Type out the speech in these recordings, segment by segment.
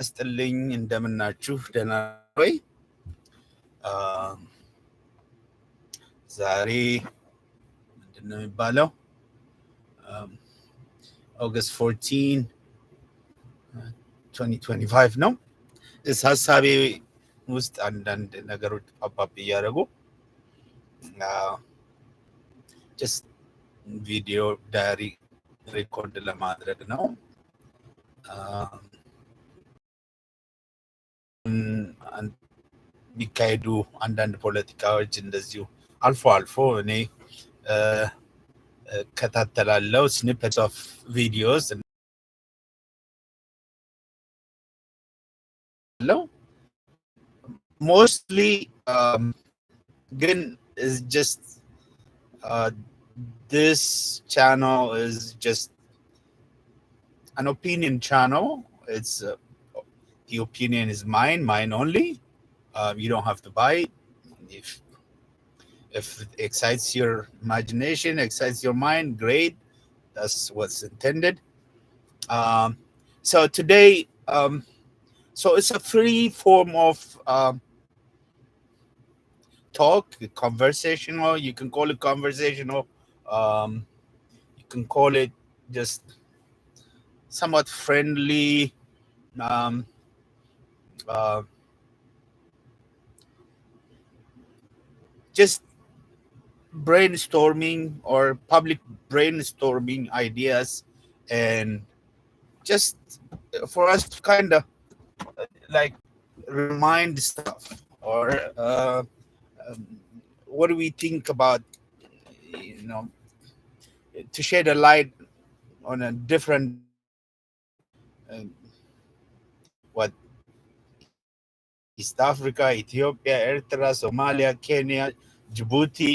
ስጥልኝ እንደምናችሁ ደህና ወይ? ዛሬ ምንድን ነው የሚባለው? ኦገስት 14 2025 ነው። ሀሳቤ ውስጥ አንዳንድ ነገሮች ፓፓፕ እያደረጉ ጀስት ቪዲዮ ዳይሪ ሪኮርድ ለማድረግ ነው። የሚካሄዱ አንዳንድ ፖለቲካዎች እንደዚሁ አልፎ አልፎ እኔ ከታተላለው ስኒፐት ኦፍ ቪዲዮስ ለው ሞስትሊ ግን is just this channel is just an opinion channel. It's the opinion is mine only. You don't have to buy it. If it excites your imagination, excites your mind, great. That's what's intended. So today, so it's a free form of talk, conversational. You can call it conversational. You can call it just somewhat friendly. Just brainstorming or public brainstorming ideas, and just for us to kind of like remind stuff or what do we think about, to shed a light on a different what East Africa, Ethiopia, Eritrea, Somalia, Kenya, Djibouti,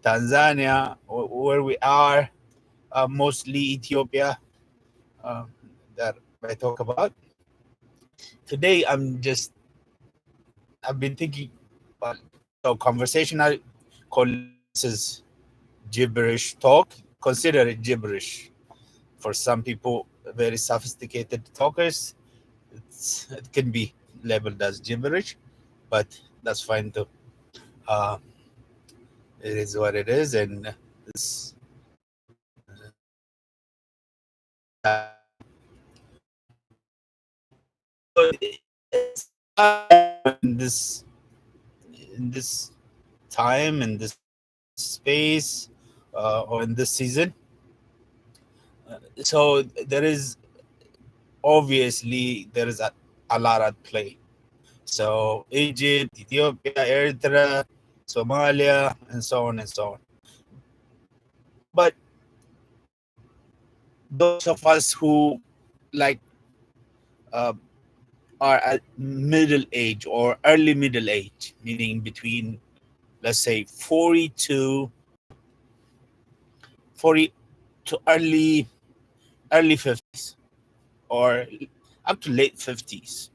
Tanzania, where we are, mostly Ethiopia, that I talk about. Today, I've been thinking about, so conversational, call this is gibberish talk. Consider it gibberish. For some people, very sophisticated talkers, it can be labeled as gibberish, but that's fine too. It is what it is, and this in this time, in this space, or in this season. So there is obviously a lot at play. So Egypt, Ethiopia, Eritrea, Somalia, and so on and so on. But those of us who like are at middle age or early middle age, meaning between, let's say, 40 to early 50s or up to late 50s.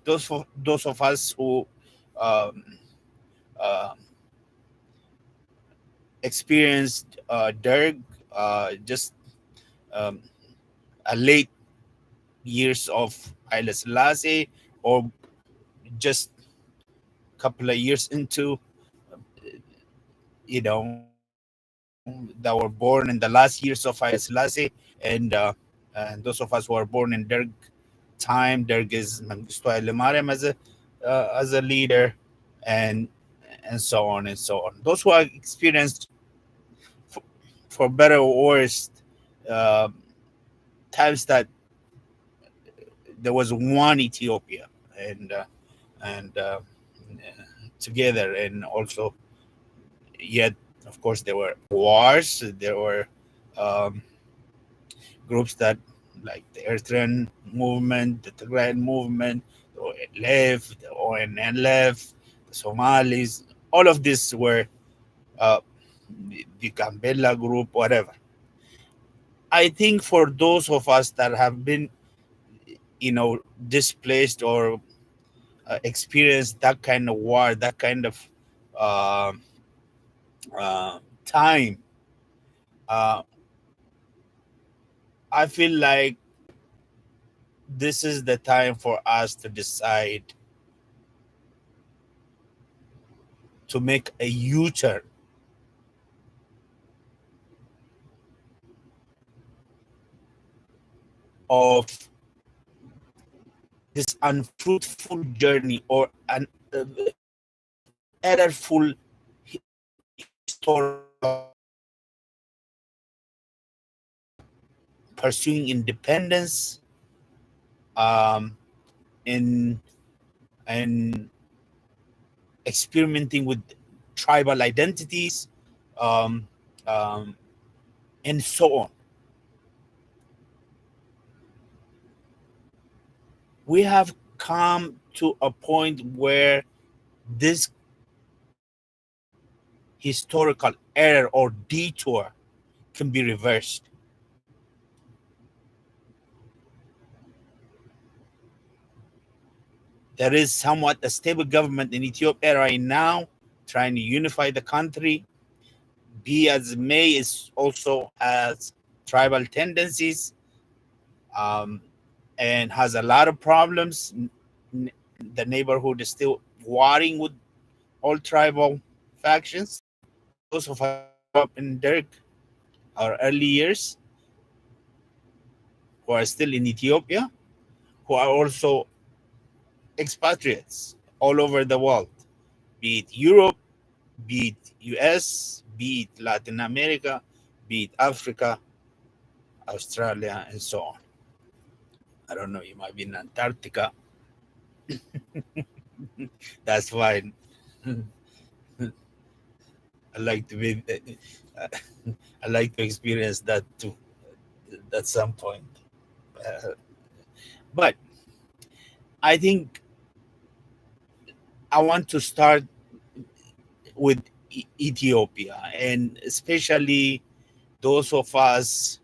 Those of us who experienced Derg, just a late years of Haile Selassie, or just a couple of years into, that were born in the last years of Haile Selassie, and those of us who are born in Derg time. Derg is Mengistu Haile Mariam as a leader, and so on and so on. Those who are experienced, for better or worse, times that there was one Ethiopia, and together, and also, yet of course there were wars. There were groups that, like the Eritrean movement, the Tigrayan movement, the OLF, the ONLF, the Somalis. All of these were the Gambella group, whatever. I think for those of us that have been, displaced or experienced that kind of war, that kind of time, I feel like this is the time for us to decide to make a U-turn of this unfruitful journey or an errorful historical pursuing independence um, in and experimenting with tribal identities, um, um, and so on. We have come to a point where this historical error or detour can be reversed. There is somewhat a stable government in Ethiopia right now, trying to unify the country. Be as may is also has tribal tendencies, um, and has a lot of problems. The neighborhood is still warring with all tribal factions. Those of us who grew up in Derg, our early years, who are still in Ethiopia, who are also expatriates all over the world, be it Europe, be it US, be it Latin America, be it Africa, Australia, and so on. I don't know, you might be in Antarctica. That's fine. I like to be, I like to experience that too at some point. Uh, but I think I want to start with Ethiopia, and especially those of us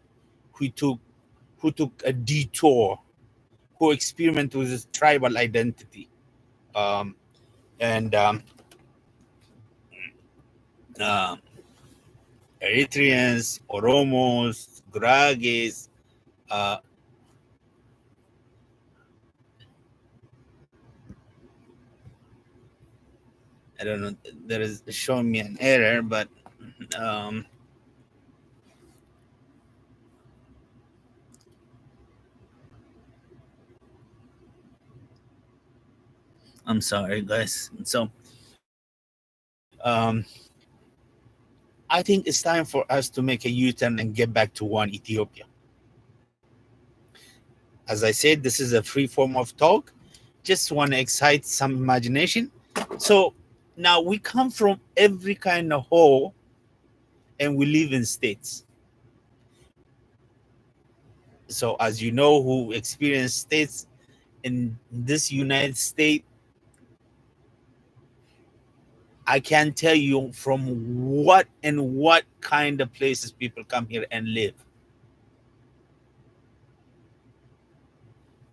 who took who took a detour, who experimented with this tribal identity, um, and uh, Eritreans, Oromos, Gurages. Uh, I don't know. There is showing me an error, but um, I'm sorry, guys. So um, I think it's time for us to make a U-turn and get back to one Ethiopia. As I said, this is a free form of talk. Just want to excite some imagination. So now we come from every kind of hole, and we live in states. So as you know, who experience states in this United States, I can tell you from what kind of places people come here and live.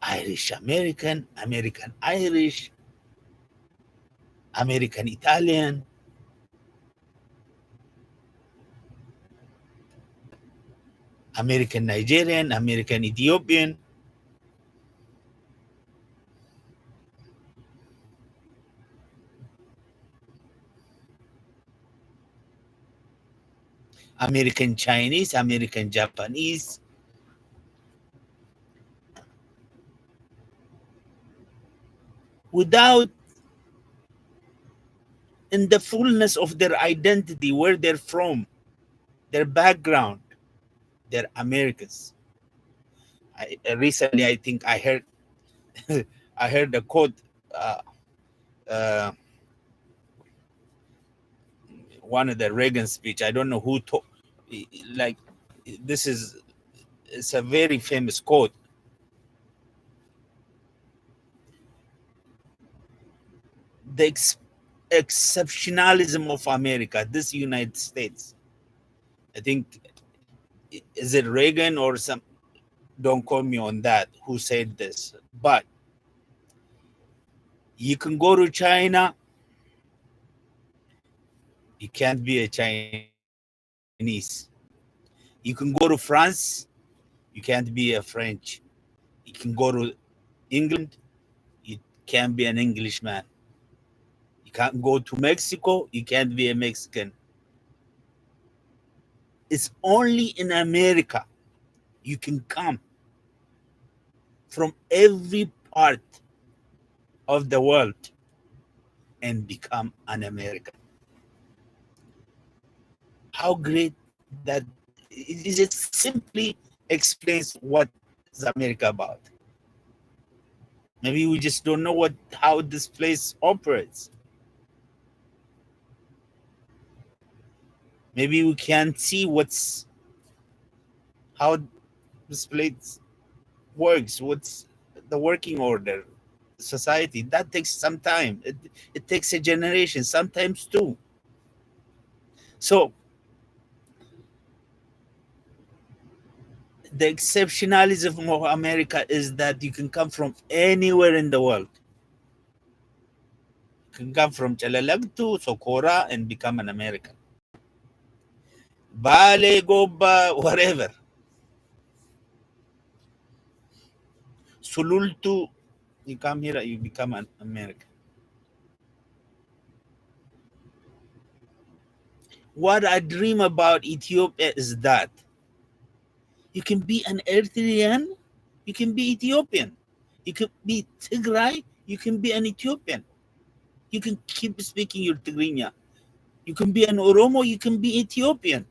Irish American, American Irish, American Italian, American Nigerian, American Ethiopian, American Chinese, American Japanese, without in the fullness of their identity, where they're from, their background, they're Americans. Recently, I think I heard I heard a quote. Uh, uh, One of the Reagan speech. I don't know who told. Like, this is it's a very famous quote. The exceptionalism of America, this United States. I think, is it Reagan or some? Don't call me on that. Who said this? But you can go to China, you can't be a Chinese. You can go to France, you can't be a French. You can go to England, you can't be an Englishman. You can't go to Mexico, you can't be a Mexican. It's only in America you can come from every part of the world and become an American. How great that it just simply explains what is America about. Maybe we just don't know what how this place operates. Maybe we can't see what's how this place works, what's the working order, society. That takes some time. It takes a generation, sometimes two. So the exceptionalism of America is that you can come from anywhere in the world. You can come from Chalalag to Socorro and become an American. Bale, Goba, whatever. Sulultu, you come here, you become an American. What I dream about Ethiopia is that you can be an Eritrean, you can be Ethiopian. You can be Tigray, you can be an Ethiopian. You can keep speaking your Tigrinya. You can be an Oromo, you can be Ethiopian.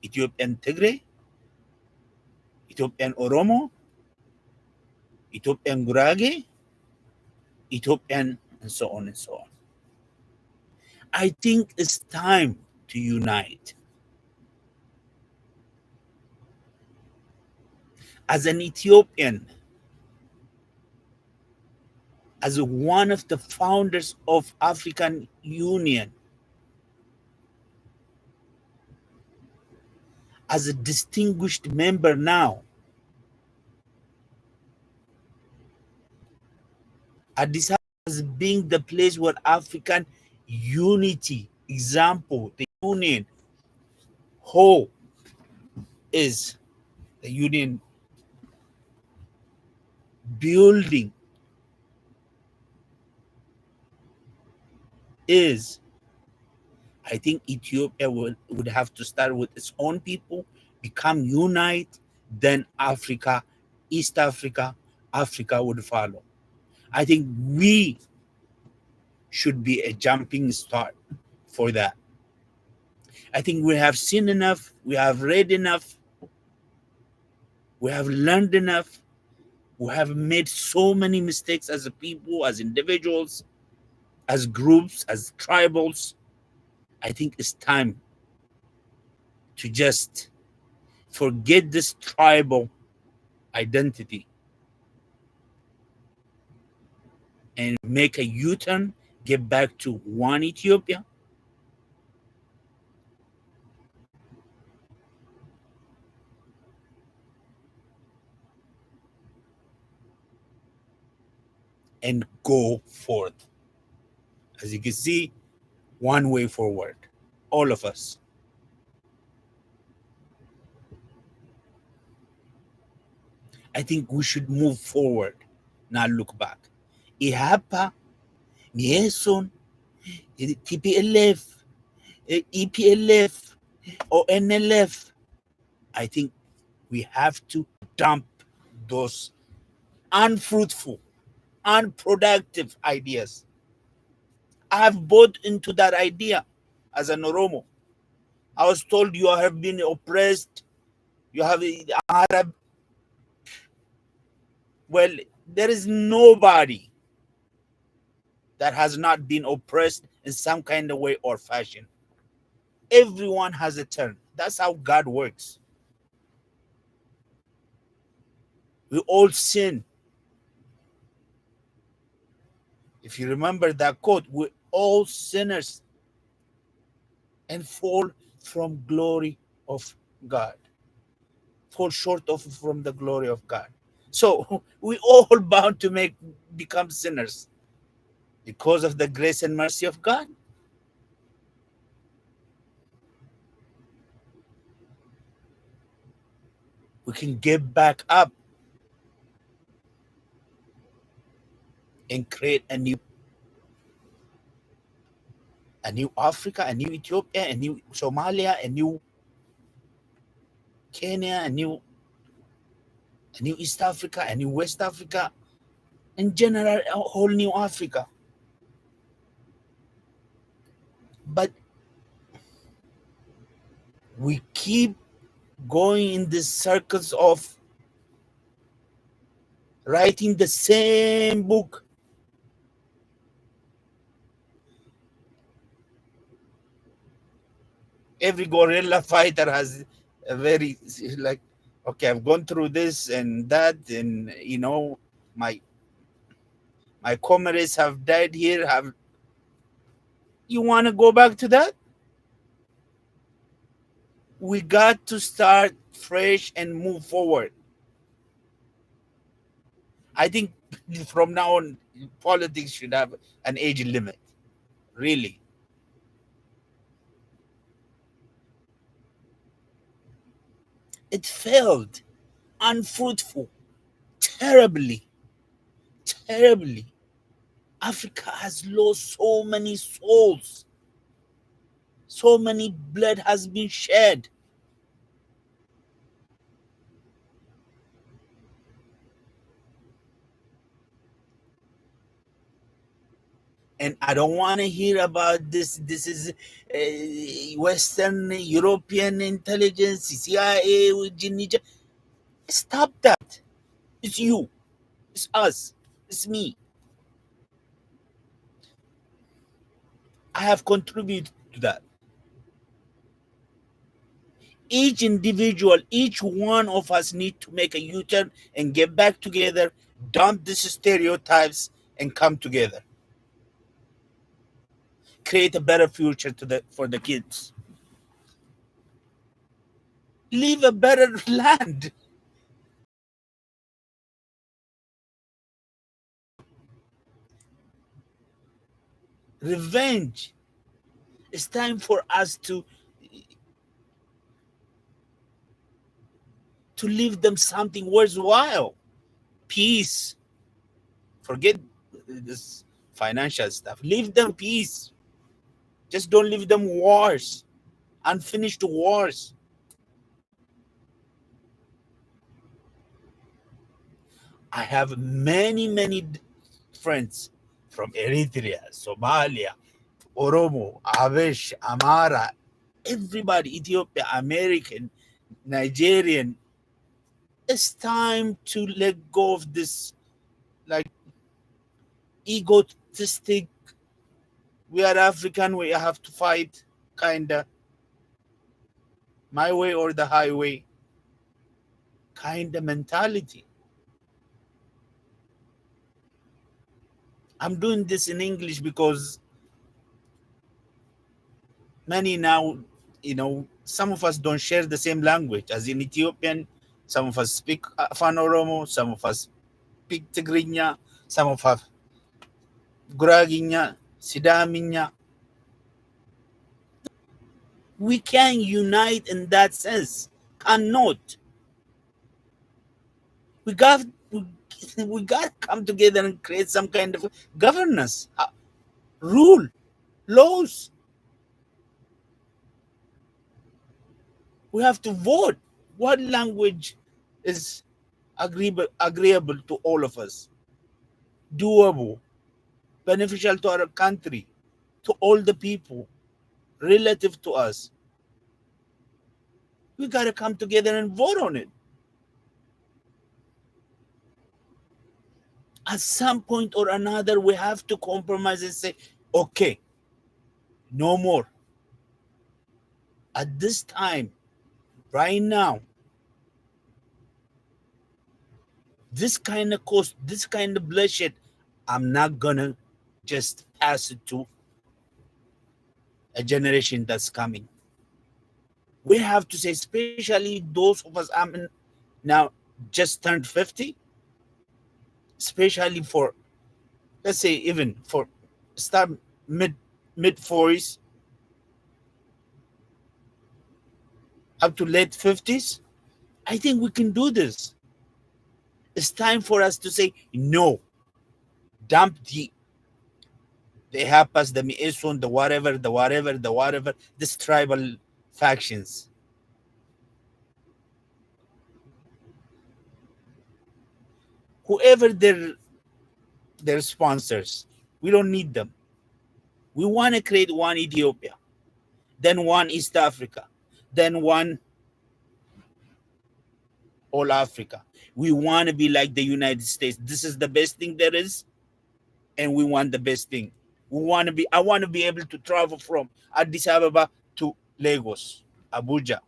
Ethiopian Tigray, Ethiopian Oromo, Ethiopian Gurage, Ethiopian, and so on and so on. I think it's time to unite. As an Ethiopian, as one of the founders of African Union, as a distinguished member now, Addis Ababa as being the place where African unity, example, the union, whole is the union building is. I think Ethiopia would have to start with its own people, become unite, then Africa, East Africa, Africa would follow. I think we should be a jumping start for that. I think we have seen enough, we have read enough, we have learned enough, we have made so many mistakes as a people, as individuals, as groups, as tribals. I think it's time to just forget this tribal identity and make a U-turn, get back to one Ethiopia, and go forth. As you can see, one way forward, all of us. I think we should move forward, not look back. IHAPA, Mieson, TPLF, EPLF, or NLF. I think we have to dump those unfruitful, unproductive ideas. I have bought into that idea as an Oromo. I was told you have been oppressed, you have Arab. Well, there is nobody that has not been oppressed in some kind of way or fashion. Everyone has a turn. That's how God works. We all sin. If you remember that quote, we're all sinners and fall from glory of God, fall short of from the glory of God. So we all bound to become sinners because of the grace and mercy of God. We can get back up. and create a new Africa, a new Ethiopia, a new Somalia, a new Kenya, a new East Africa, a new West Africa, in general, a whole new Africa. But we keep going in the circles of writing the same book. Every guerrilla fighter has a very like, okay, I've gone through this and that, and my my comrades have died here. Have you want to go back to that? We got to start fresh and move forward. I think from now on, politics should have an age limit. Really, it failed, unfruitful, terribly, terribly. Africa has lost so many souls, so many blood has been shed. And I don't want to hear about this. This is Western European intelligence, CIA, stop that. It's you, it's us, it's me. I have contributed to that. Each individual, each one of us need to make a U-turn and get back together, dump these stereotypes, and come together. Create a better future for the kids. Leave a better land. Revenge. It's time for us to leave them something worthwhile. Peace. Forget this financial stuff. Leave them peace. Just don't leave them wars, unfinished wars. I have many friends from Eritrea, Somalia, Oromo, Avesh, Amara, everybody, Ethiopia, American, Nigerian. It's time to let go of this, like, egotistic, we are African, we have to fight, kinda, my way or the highway, kinda mentality. I'm doing this in English because many now, some of us don't share the same language as in Ethiopian. Some of us speak Afan Oromo, some of us speak Tigrinya, some of us Guraginya, Sidaminya. We can unite in that sense. Cannot. We got we, we got to come together and create some kind of governance, rule, laws. We have to vote. What language is agreeable to all of us, doable, beneficial to our country, to all the people, relative to us? We got to come together and vote on it. At some point or another, we have to compromise and say, okay, no more. At this time, right now, this kind of cost, this kind of bloodshed, I'm not gonna just pass it to a generation that's coming. We have to say, especially those of us, now just turned 50, especially for, let's say, even for start mid 40s up to late 50s. I think we can do this. It's time for us to say no. dump the Hapas, the Mi'esun, the whatever, this tribal factions. Whoever their sponsors, we don't need them. We want to create one Ethiopia, then one East Africa, then one all Africa. We want to be like the United States. This is the best thing there is, and we want the best thing. I want to be able to travel from Addis Ababa to Lagos, Abuja,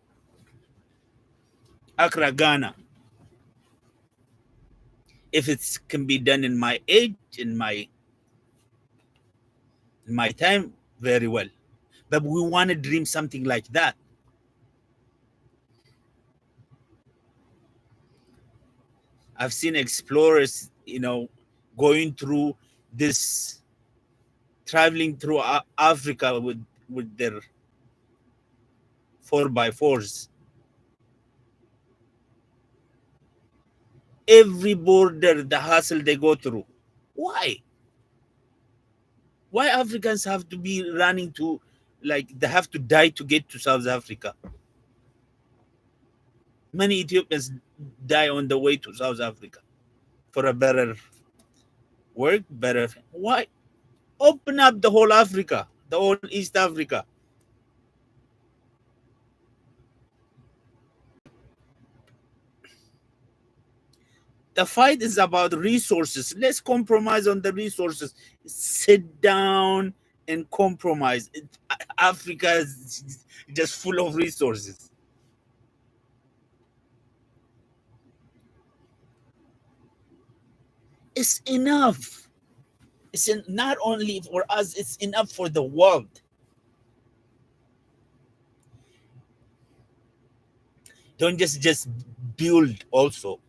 Accra, Ghana. If it can be done in my age, in my time, very well. But we want to dream something like that. I've seen explorers, going through this, traveling through Africa with their 4x4s. Every border, the hassle they go through. Why? Why Africans have to be running to, like, they have to die to get to South Africa? Many Ethiopians die on the way to South Africa for a better work, better. Why? Open up the whole Africa, the whole East Africa. The fight is about resources. Let's compromise on the resources. Sit down and compromise. Africa is just full of resources. It's enough. Not only for us, it's enough for the world. Don't just build also.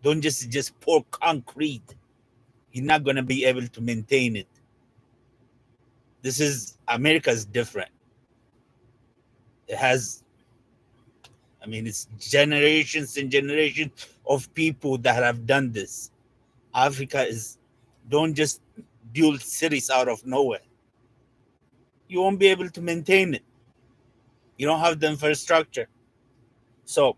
Don't just pour concrete. You're not going to be able to maintain it. This is America's different. It has, it's generations and generations of people that have done this. Africa is, don't just build cities out of nowhere. You won't be able to maintain it. You don't have the infrastructure. So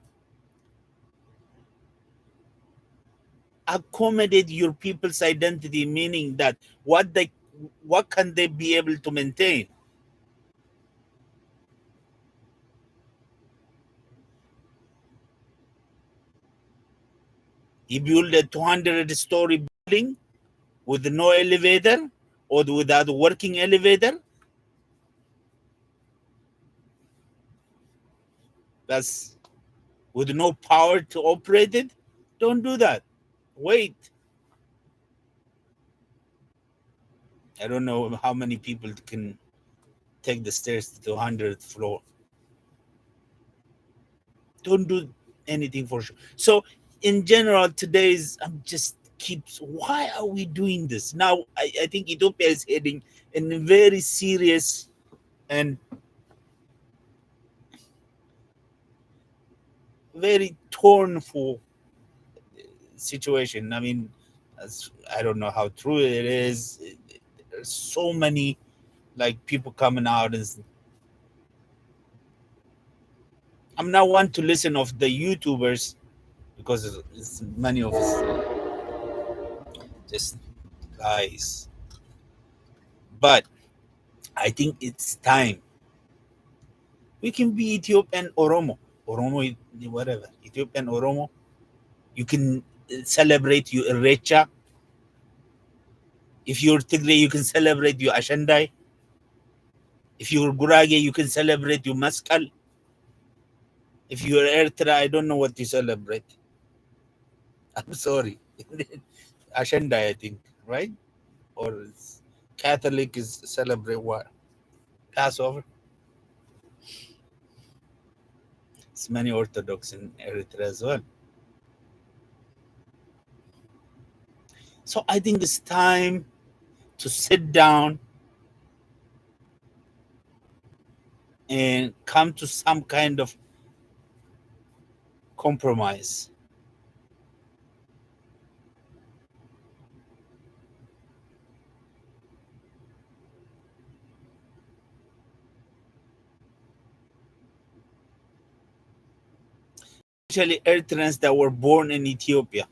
accommodate your people's identity, meaning that what can they be able to maintain? You build a 200-story building with no elevator or without working elevator. That's with no power to operate it. Don't do that. Wait. I don't know how many people can take the stairs to the 100th floor. Don't do anything for sure. So in general, today's just keeps, why are we doing this? Now I think Ethiopia is heading in a very serious and very torn for situation. I don't know how true it is. There's so many, like, people coming out, and I'm not one to listen of the YouTubers, because it's many of us just lies. But I think it's time. We can be Ethiopian Oromo, whatever, Ethiopian Oromo. You can celebrate your Irecha. If you're Tigray, you can celebrate your Ashandai. If you're Gurage, you can celebrate your Maskal. If you're Eritrea, I don't know what you celebrate. I'm sorry. Ashandai, I think, right? Or Catholic is celebrate what? Passover. It's many Orthodox in Eritrea as well. So I think it's time to sit down and come to some kind of compromise. especially Eritreans that were born in Ethiopia,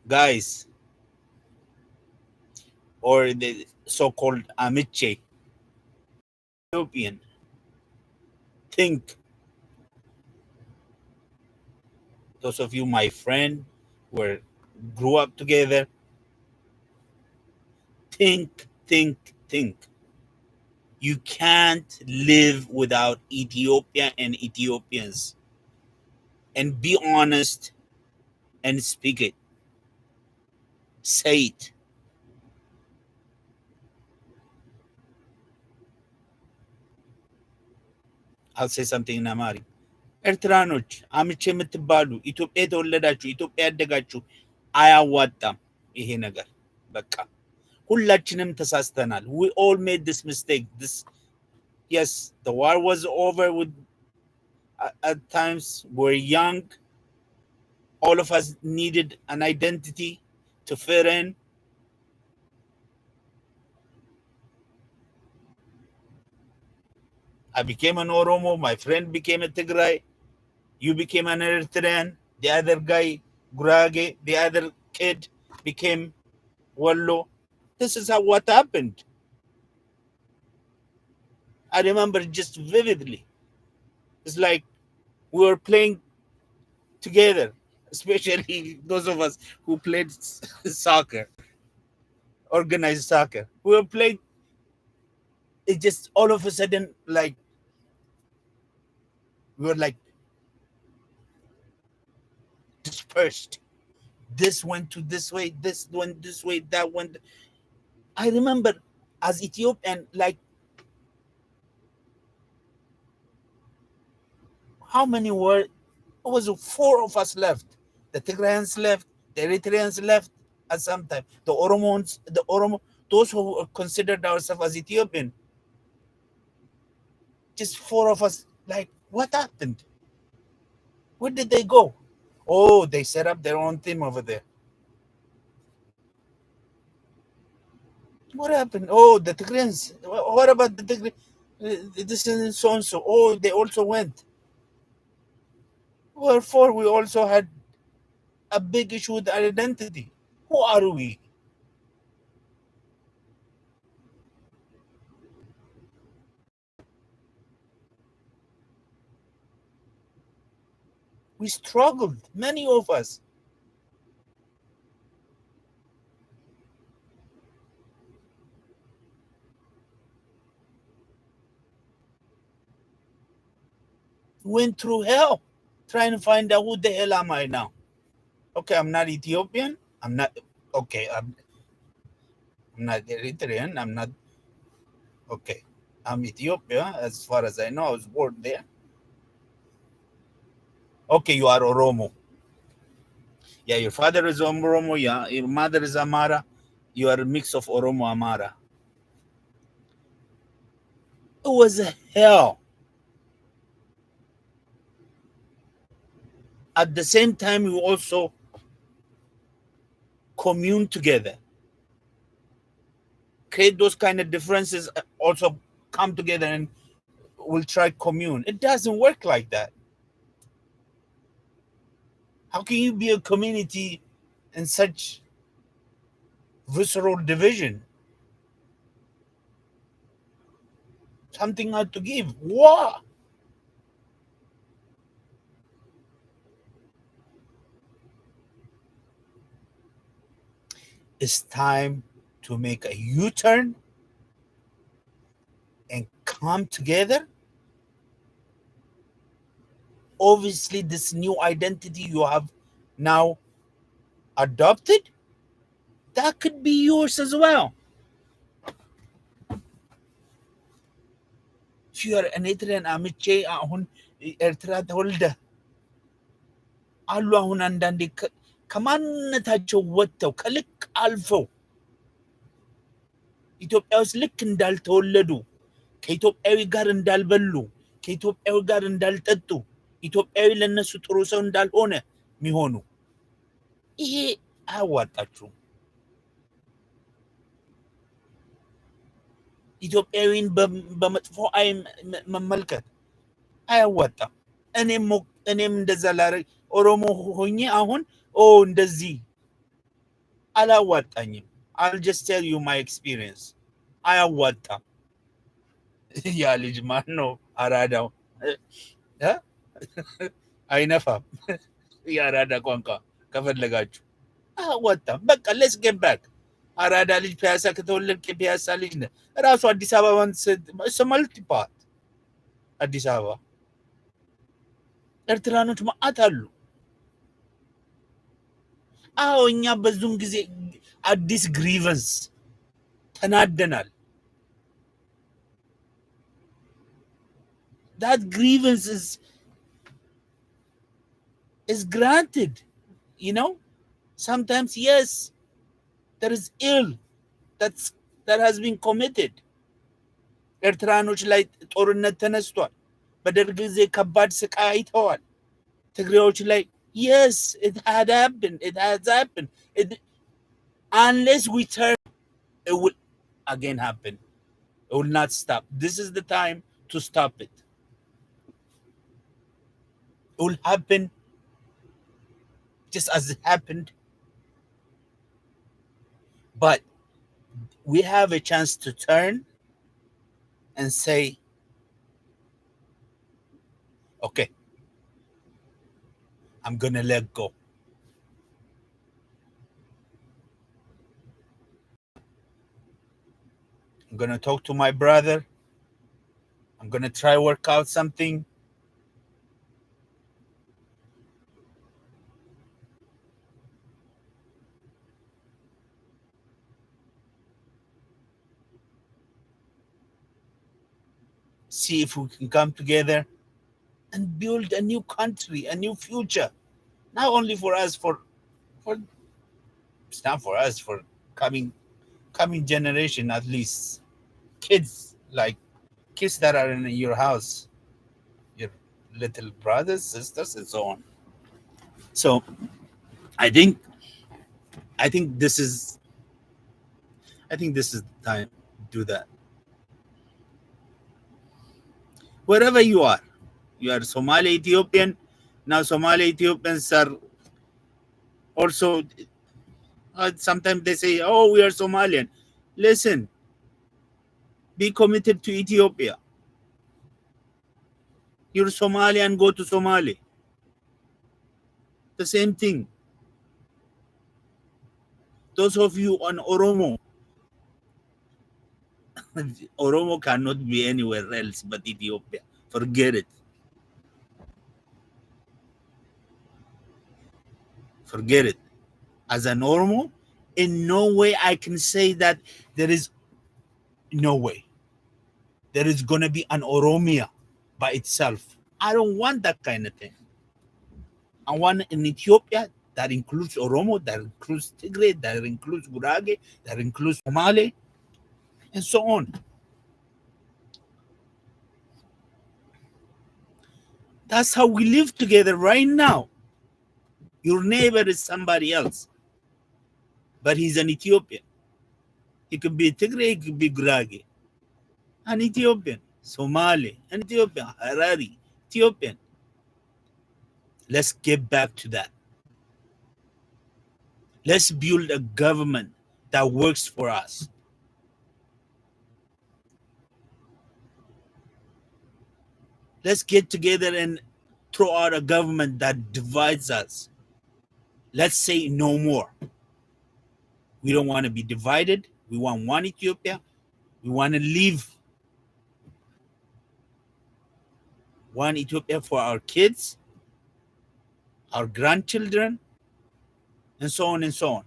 guys, or the so-called Amiche, Ethiopian. Think, those of you, my friend, were grew up together. Think. You can't live without Ethiopia and Ethiopians. And be honest and speak it. Say it. I'll say something in Amharic. ኤርትራኖች አምቼ የምትባሉ ኢትዮጵያ የተወለዳችሁ ኢትዮጵያ ያደጋችሁ አያዋጣም ይሄ ነገር። በቃ ሁላችንም ተሳስተናል. We all made this mistake. Yes, the war was over with at times. We're young. All of us needed an identity to fit in. I became an Oromo. My friend became a Tigray. You became an Eritrean. The other guy, Gurage, the other kid became Wallo. This is what happened. I remember just vividly. It's like we were playing together, especially those of us who played soccer, organized soccer. We were playing. It just all of a sudden, like, we were like dispersed. This went to this way, this went this way, that went. I remember as Ethiopian, like, how many were? It was 4 of us left. The Tigrayans left. The Eritreans left at some time. The Oromos, those who considered ourselves as Ethiopian. Just 4 of us. Like, what happened? Where did they go? Oh, they set up their own team over there. What happened? Oh, the Tigrayans. What about the Tigrayans? This is so and so. Oh, they also went. Wherefore, we also had a big issue with identity. Who are we? We struggled, many of us. Went through hell trying to find out who the hell am I now. Okay, I'm not Ethiopian. I'm not okay. I'm not Eritrean. I'm not okay. I'm Ethiopia, as far as I know. I was born there. Okay, you are Oromo. Yeah, your father is Oromo. Yeah, your mother is Amara. You are a mix of Oromo Amara. It was a hell. At the same time, we also commune together. Create those kind of differences, also come together and we'll try commune. It doesn't work like that. How can you be a community in such visceral division? Something had to give. What? It's time to make a U-turn and come together. Obviously, this new identity you have now adopted, that could be yours as well. If you are an Eritrean አምቼ አሁን ኤርትራ ተወልደ አሉ አሁን አንዳንዴ ከማንነታቸው ወጥተው ከልክ አልፈው ኢትዮጵያ ውስጥ ልክ እንዳልተወለዱ ከኢትዮጵያዊ ጋር እንዳልበሉ ከኢትዮጵያዊ ጋር እንዳልጠጡ ኢትዮጵያዊ ለነሱ ጥሩ ሰው እንዳልሆነ የሚሆኑ ይሄ አያዋጣችሁም። ኢትዮጵያዊን በመጥፎ አይን መመልከት አያዋጣም። እኔም እንደዛ ላደርግ ኦሮሞ ሆኜ አሁን እንደዚህ አላዋጣኝም። I'll just tell you my experience. አያዋጣም። ያ ልጅ ማን ነው? አራዳው አይነፋም። የአራዳ ቋንቋ ከፈለጋችሁ አያዋጣም። በቃ ሌትስ ጌት ባክ። አራዳ ልጅ ፒያሳ ከተወለድክ ፒያሳ ልጅ ነህ። ራሱ አዲስ አበባን ስመልት ይባል አዲስ አበባ ኤርትራኖች ማአት አሉ። አዎ እኛ በዙም ጊዜ አዲስ ግሪቨንስ ተናደናል። that grievance is granted, you know. Sometimes yes, there is ill that has been committed. ኤርትራኖች ላይ ጦርነት ተነስቷል። በደርግ ጊዜ ከባድ ስቃይ አይተዋል። ትግሬዎች ላይ yes, it has happened. Unless we turn, it will again happen. It will not stop. This is the time to stop it. It will happen just as it happened. But we have a chance to turn and say, okay, I'm going to let go. I'm going to talk to my brother. I'm going to try work out something. See if we can come together and build a new country, a new future. Not only for us, for it's not for us, for coming generation, at least kids, like kids that are in your house, your little brothers, sisters, and so on. So I think this is the time to do that. Wherever you are Somali, Ethiopian. Now Somali Ethiopians are also sometimes they say, oh, we are Somalian. Listen, be committed to Ethiopia. You're Somalian, go to Somali. The same thing. Those of you on Oromo, Oromo cannot be anywhere else but Ethiopia. Forget it. Forget it. As an Oromo, in no way I can say that there is no way. There is going to be an Oromia by itself. I don't want that kind of thing. I want an Ethiopia that includes Oromo, that includes Tigray, that includes Gurage, that includes Somali, and so on. That's how we live together right now. Your neighbor is somebody else, but he's an Ethiopian. He could be Tigray, he could be Gurage. An Ethiopian, Somali, an Ethiopian, Harari, Ethiopian. Let's get back to that. Let's build a government that works for us. Let's get together and throw out a government that divides us. Let's say no more. We don't want to be divided. We want one Ethiopia. We want to live one Ethiopia for our kids, our grandchildren, and so on and so on.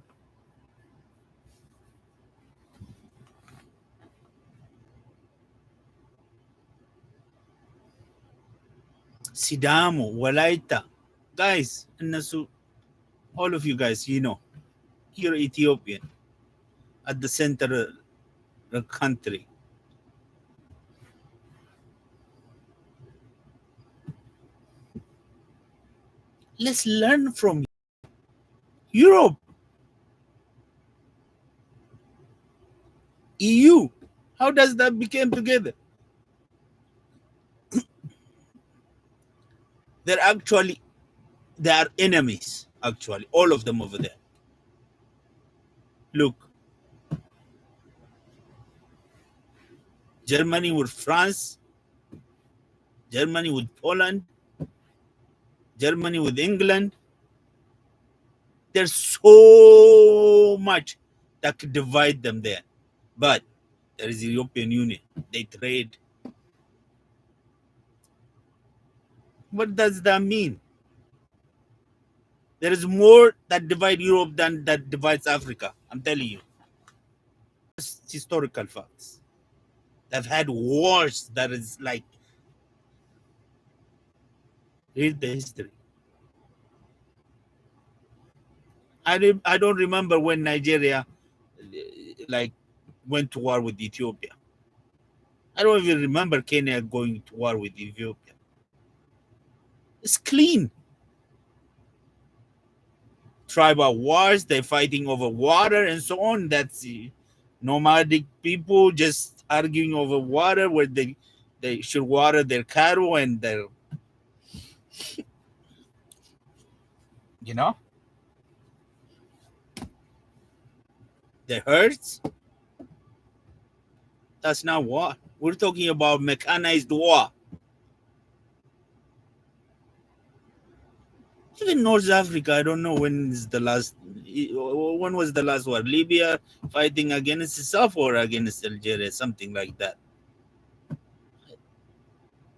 Sidamo, Walaita, guys, all of you guys, you're Ethiopian at the center of the country. Let's learn from Europe, EU. How does that become together? They're actually they are enemies. Actually, all of them over there. Look, Germany with France, Germany with Poland, Germany with England. There's so much that could divide them there. But there is the European Union. They trade. What does that mean? There is more that divide Europe than that divides Africa. I'm telling you. It's historical facts. They've had wars that is like, read the history. I don't remember when Nigeria like went to war with Ethiopia. I don't even remember Kenya going to war with Ethiopia. It's clean. Tribal wars, they're fighting over water and so on. That's nomadic people just arguing over water where they should water their cattle and their, you know, their herds. That's not war. We're talking about mechanized war. Even North Africa, I don't know when is the last. When was the last war? Libya fighting against itself or against Algeria, something like that.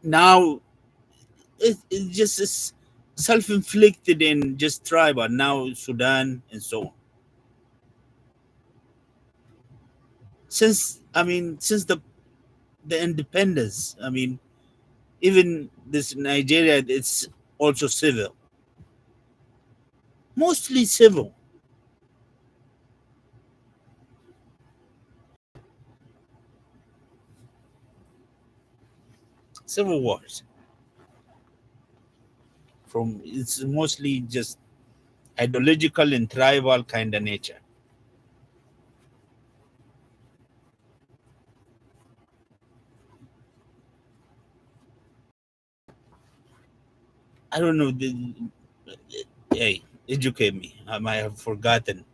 Now it just is self-inflicted and just tribal. Now Sudan and so on. Since the independence, even this Nigeria, it's also civil, mostly civil. Civil wars. From it's mostly just ideological and tribal kind of nature. I don't know. Hey, educate me. I might have forgotten.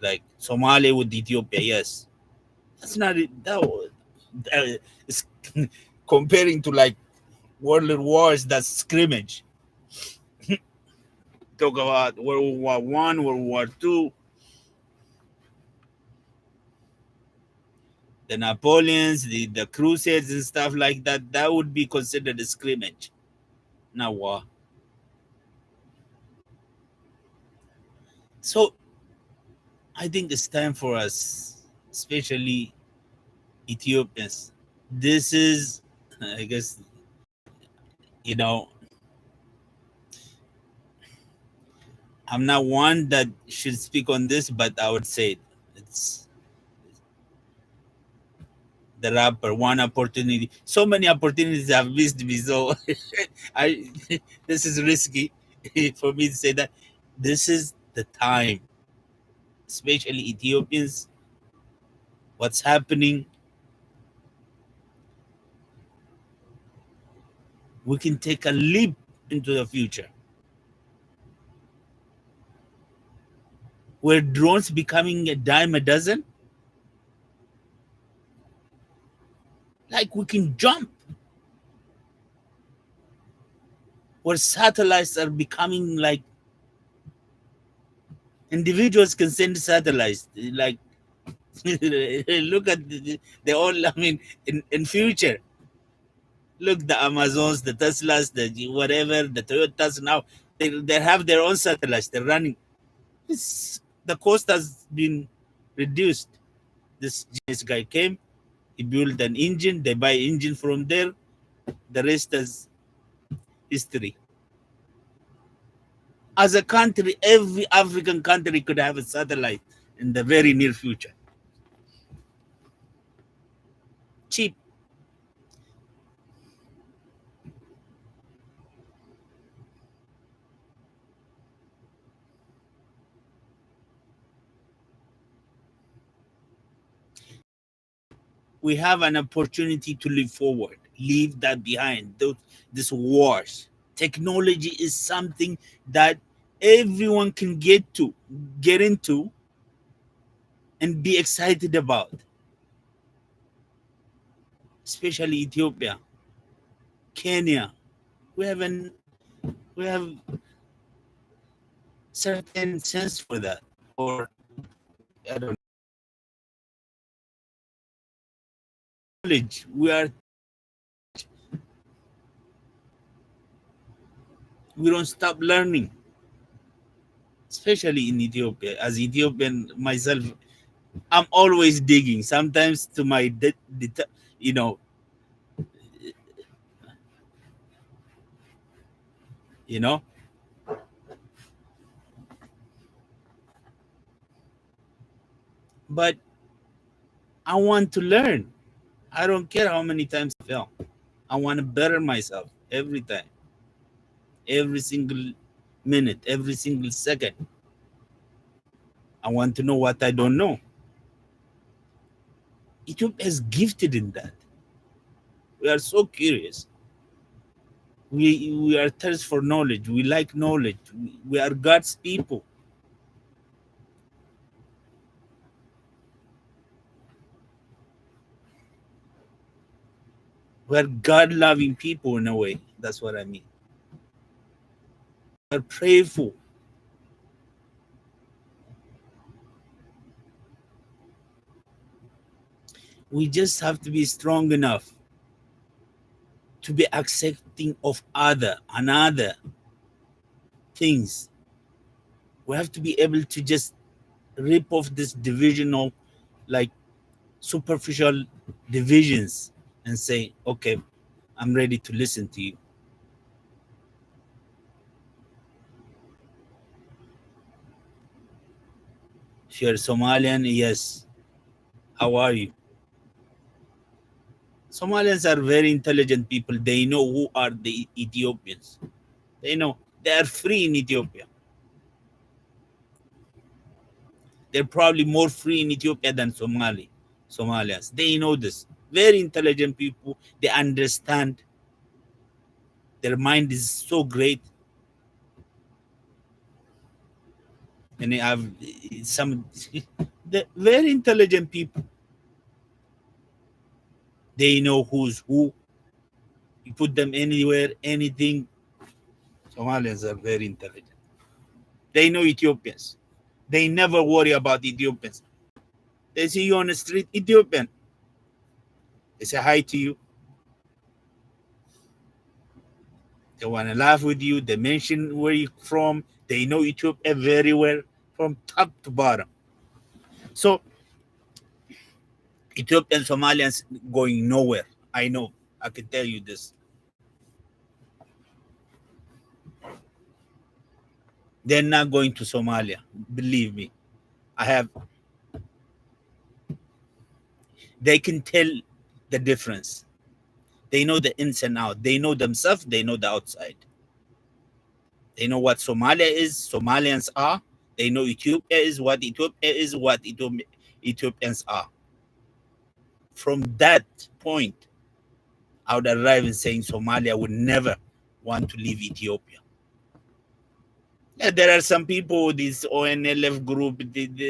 Like Somalia with Ethiopia, yes. That's not it. That is comparing to like world wars. That's scrimmage. Talk about World War I, World War II, the Napoleons, the Crusades and stuff like that. That would be considered a scrimmage, not war. So I think it's time for us, especially Ethiopians. This is, I guess, you know, I'm not one that should speak on this, but I would say it's the rapper. One opportunity. So many opportunities have missed me. So I, this is risky for me to say that. This is the time, especially Ethiopians. What's happening? We can take a leap into the future where drones becoming a dime a dozen. Like we can jump where satellites are becoming like individuals can send satellites. Like look at the all. In future, look the Amazons, the Teslas, the whatever, the Toyotas now. They have their own satellites. They're running. The cost has been reduced. This guy came. He built an engine. They buy engine from there. The rest is history. As a country, every African country could have a satellite in the very near future. Cheap. We have an opportunity to live forward, leave that behind. These wars. Technology is something that everyone can get into and be excited about, especially Ethiopia, Kenya. We have an we have certain sense for that, or I don't know, knowledge. We don't stop learning, especially in Ethiopia. As Ethiopian myself, I'm always digging. Sometimes to my you know, you know, but I want to learn. I don't care how many times I fail. I want to better myself every time, every single minute, every single second. I want to know what I don't know. Ethiopia is gifted in that. We are so curious. We are thirst for knowledge. We like knowledge. We are God's people. We are God loving people in a way. That's what I mean. We are prayerful. We just have to be strong enough to be accepting of other and other things. We have to be able to just rip off this divisional, like superficial divisions, and say, okay, I'm ready to listen to you. If you're Somalian, yes. How are you? Somalians are very intelligent people. They know who are the Ethiopians. They know they are free in Ethiopia. They're probably more free in Ethiopia than Somalians. They know this. Very intelligent people. They understand. Their mind is so great, and they have some very intelligent people. They know who's who. You put them anywhere, anything. Somalians are very intelligent. They know Ethiopians. They never worry about Ethiopians. They see you on the street, Ethiopian. They say hi to you. They want to laugh with you. They mention where you're from. They know Ethiopia very well from top to bottom. So Ethiopian Somalians going nowhere. I know. I can tell you this. They're not going to Somalia. Believe me. I have. They can tell the difference. They know the ins and out. They know themselves. They know the outside. They know what Somalia is. Somalians are. They know Ethiopia is, what Ethiopia is, what Ethiopians are. From that point, I would arrive in saying Somalia would never want to leave Ethiopia. Yeah, there are some people, this ONLF group,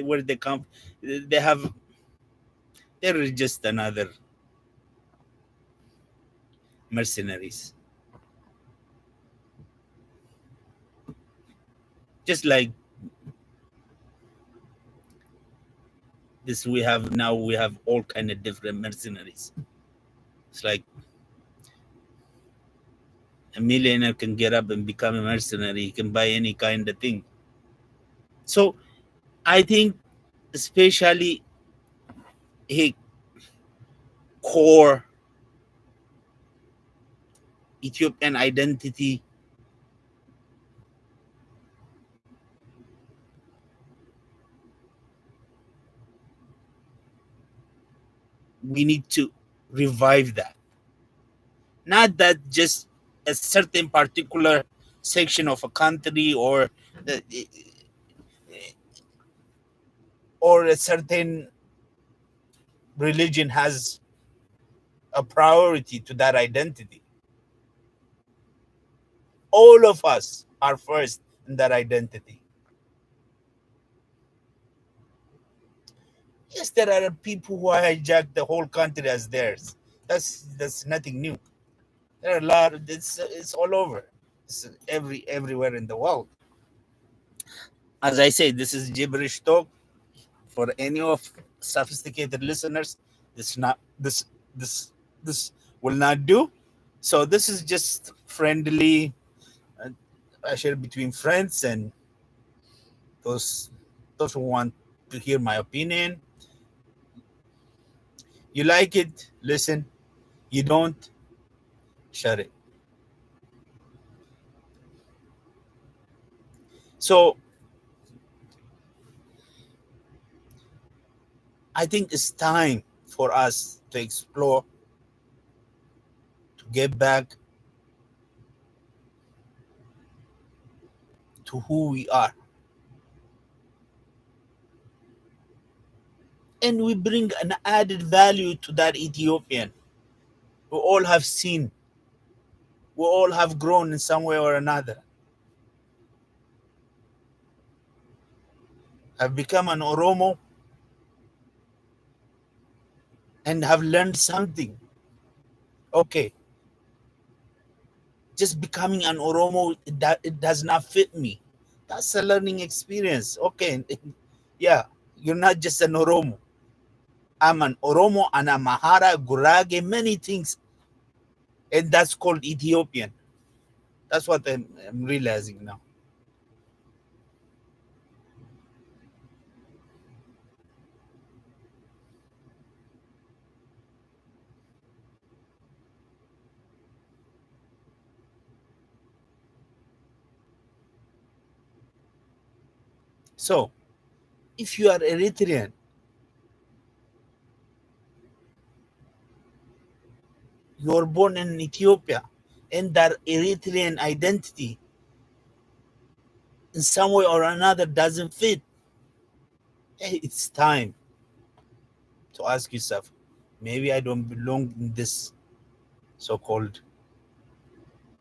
where they come, they have, they're just another mercenaries. Just like this, we have all kind of different mercenaries. It's like a millionaire can get up and become a mercenary. He can buy any kind of thing. So I think, especially a core Ethiopian identity, we need to revive that. Not that just a certain particular section of a country, or a certain religion has a priority to that identity. all of us are first in that identity. Yes, there are people who hijack the whole country as theirs. That's nothing new. There are a lot. It's all over. It's everywhere in the world. As I say, this is gibberish talk for any of sophisticated listeners. This not this this will not do. So this is just friendly. Uh, I share between friends and those those who want to hear my opinion. You like it, listen. You don't, shut it. So I think it's time for us to explore, to get back to who we are. And we bring an added value to that Ethiopian. We all have seen, we all have grown in some way or another, have become an Oromo and have learned something. Okay, just becoming an Oromo, it does not fit me. That's a learning experience. Okay, yeah, you're not just an Oromo. I'm an Oromo and a Mahara, Gurage, many things. And that's called Ethiopian. That's what I'm realizing now. So, if you are Eritrean, you're born in Ethiopia, and that Eritrean identity in some way or another doesn't fit, hey, it's time to ask yourself, maybe I don't belong in this so-called,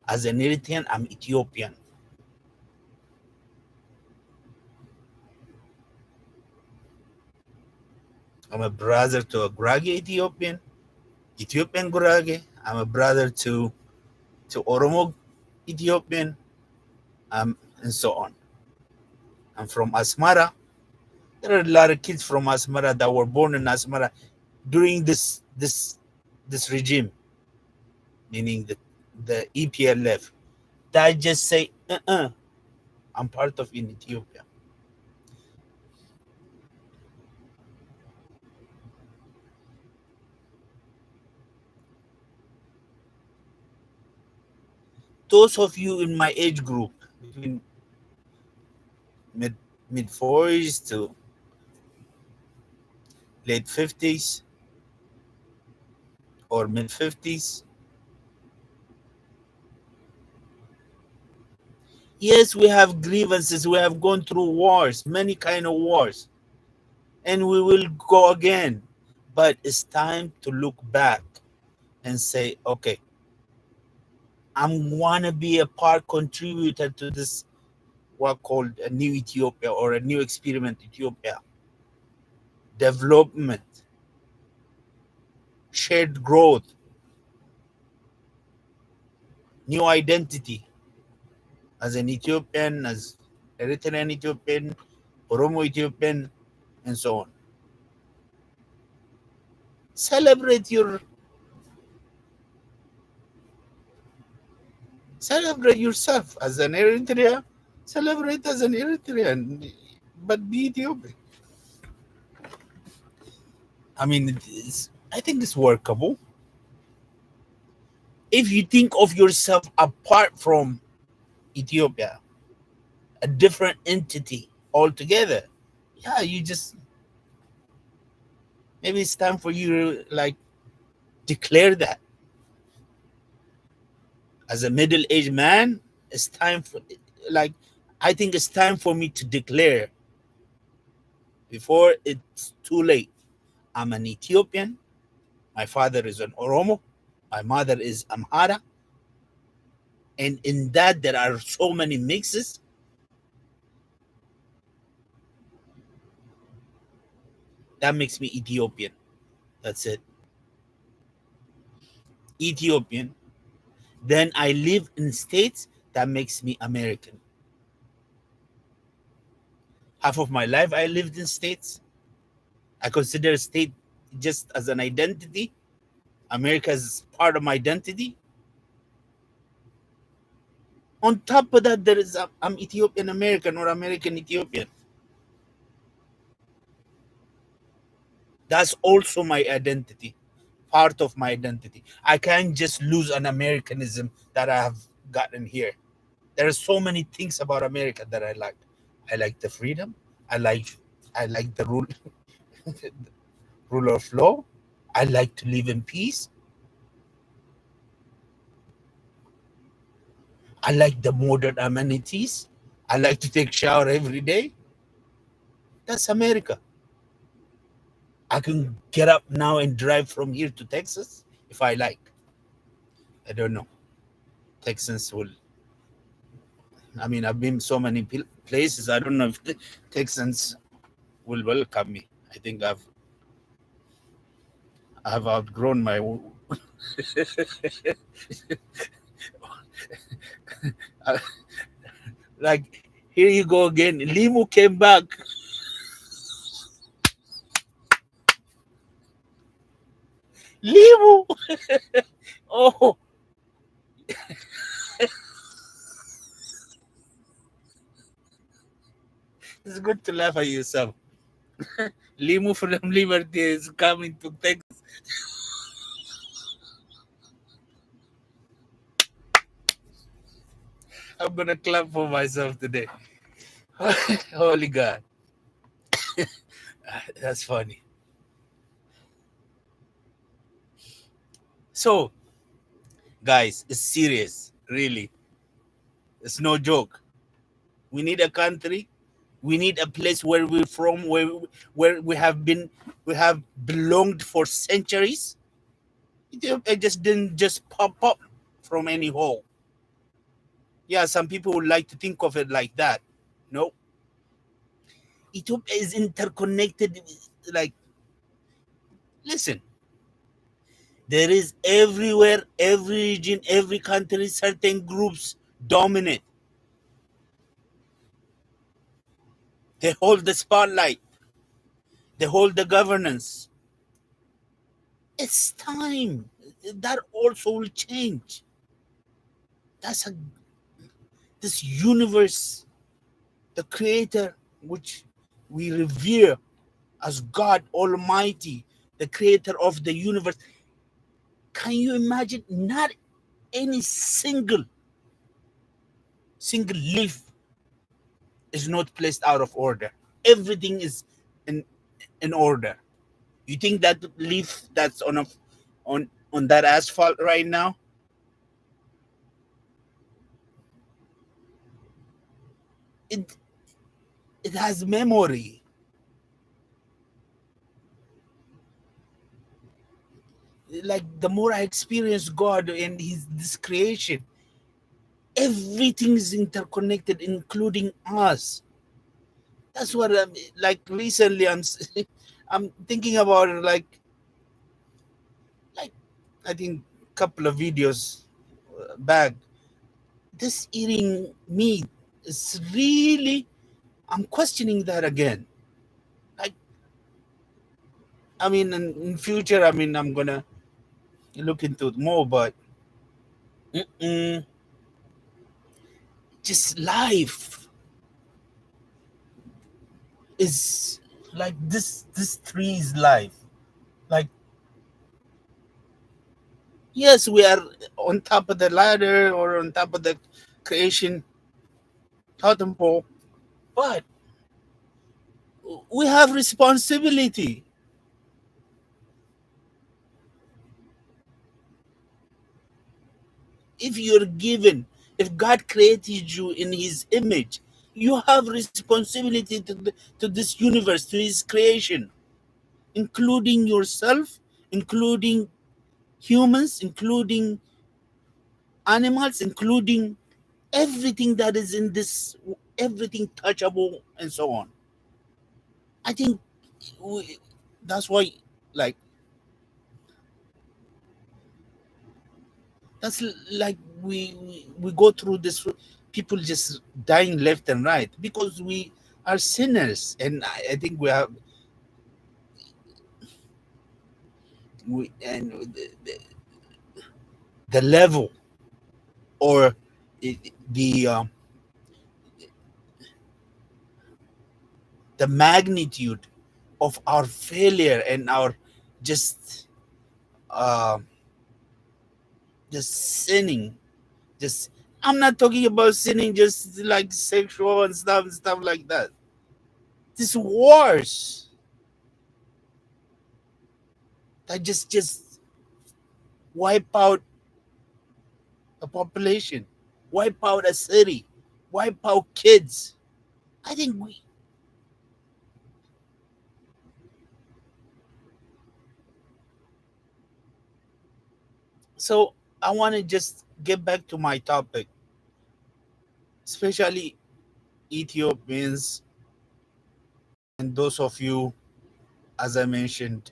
as an Eritrean, I'm Ethiopian. I'm a brother to a Gurage Ethiopian, Ethiopian Gurage. I'm a brother to Oromo Ethiopian, and so on. I'm from Asmara. There are a lot of kids from Asmara that were born in Asmara during this regime, meaning the EPLF, that just say, I'm part of in Ethiopia. Those of you in my age group, between mid mid 40s to late 50s or mid 50s, yes, we have grievances. We have gone through wars, many kind of wars, and we will go again. But it's time to look back and say, okay, I want to be a part contributor to this, what called a new Ethiopia or a new experiment Ethiopia. Development, shared growth, new identity as an Ethiopian, as Eritrean Ethiopian, Oromo Ethiopian, and so on. Celebrate your Celebrate yourself as an Eritrean. Celebrate as an Eritrean, but be Ethiopian. I mean, I think it's workable. If you think of yourself apart from Ethiopia, a different entity altogether, yeah, you just, maybe it's time for you to like declare that. As a middle-aged man, it's time for, like, I think it's time for me to declare before it's too late. I'm an Ethiopian. My father is an Oromo. My mother is Amhara. And in that, there are so many mixes. That makes me Ethiopian. That's it. Ethiopian. Then I live in states. That makes me American. Half of my life I lived in states. I consider state just as an identity. America is part of my identity. On top of that, there is I'm Ethiopian American or American Ethiopian. That's also my identity, part of my identity. I can't just lose an Americanism that I have gotten here. There are so many things about America that I like. I like the freedom. I like I like the rule of law. I like to live in peace. I like the modern amenities. I like to take shower every day. That's America. I can get up now and drive from here to Texas if I like. I don't know. Texans will. I mean, I've been so many places. I don't know if the Texans will welcome me. I think I've outgrown my. Like, here you go again. Limu came back. Limu. Oh, it's good to laugh at yourself. Limu from Liberty is coming to Texas. I'm gonna clap for myself today. Holy God, that's funny. So, guys, it's serious. Really, it's no joke. We need a country. We need a place where we're from, where we have belonged for centuries. It just didn't just pop up from any hole. Yeah, some people would like to think of it like that. No, Ethiopia is interconnected. Like, listen, there is everywhere, every region, every country, certain groups dominate. They hold the spotlight. They hold the governance. It's time. That also will change. That's a this universe, the creator, which we revere as God Almighty, the creator of the universe. Can you imagine? Not any single leaf is not placed out of order. Everything is in in order. You think that leaf that's on that asphalt right now, it it has memory. Like, the more I experience God and his this creation, everything is interconnected, including us. That's what I'm like. Recently, I'm thinking about it, like I think a couple of videos back. This eating meat is really. I'm questioning that again. Like, I mean, in future, I mean, I'm gonna look into it more, but mm-mm, just life is like this tree is life. Like, yes, we are on top of the ladder or on top of the creation totem pole, but we have responsibility. If you're given, if God created you in his image, you have responsibility to this universe, to his creation, including yourself, including humans, including animals, including everything that is in this, everything touchable and so on. I think that's why, like, that's like we go through this, people just dying left and right because we are sinners. And I think we have, and the level, or the magnitude of our failure and our just uh, just sinning. Just, I'm not talking about sinning just like sexual and stuff like that. This wars that just wipe out a population, wipe out a city, wipe out kids. I think we. So I want to just get back to my topic, especially Ethiopians and those of you, as I mentioned,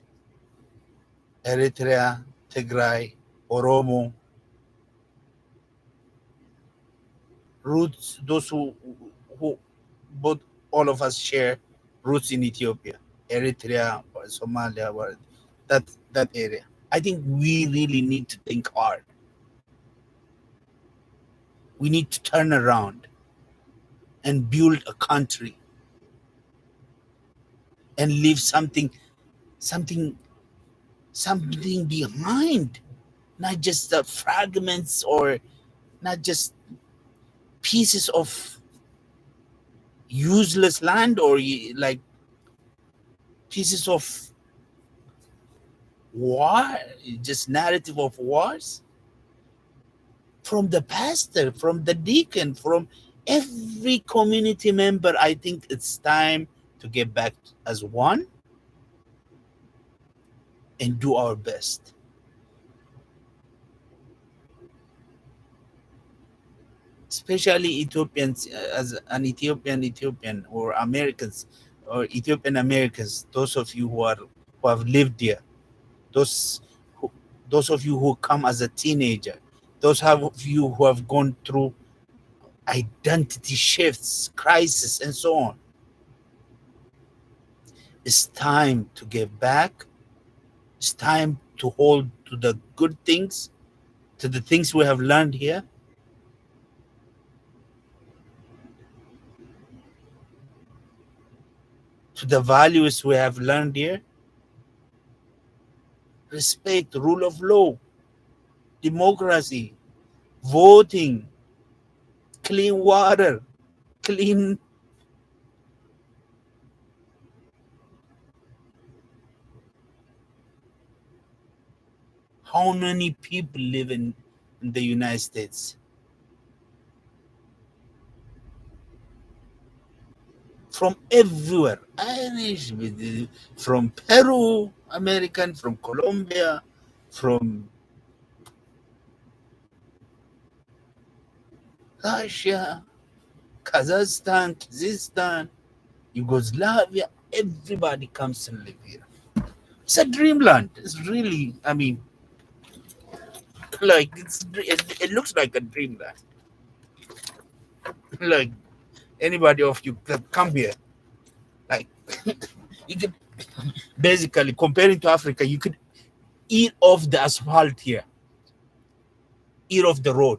Eritrea, Tigray, Oromo, roots, those who both, all of us share roots in Ethiopia, Eritrea, or Somalia, or that that area. I think we really need to think hard. We need to turn around and build a country and leave something something behind, not just the fragments, or not just pieces of useless land, or like pieces of war, just narrative of wars, from the pastor, from the deacon, from every community member. I think it's time to get back as one and do our best. Especially Ethiopians, as an Ethiopian, or Americans, or Ethiopian Americans, those of you who have lived there, those who, those of you who come as a teenager, of you who have gone through identity shifts, crisis, and so on. It's time to get back. It's time to hold to the good things, to the things we have learned here, to the values we have learned here: respect, rule of law, democracy, voting, clean water, clean. How many people live in the United States? From everywhere. Irish, from Peru, American, from Colombia, from Russia, Kazakhstan, Kyrgyzstan, Yugoslavia. Everybody comes and live here. It's a dreamland. It's really, I mean, like it looks like a dreamland. Like anybody of you that come here, like you could basically, comparing to Africa, you could eat off the asphalt here, eat off the road.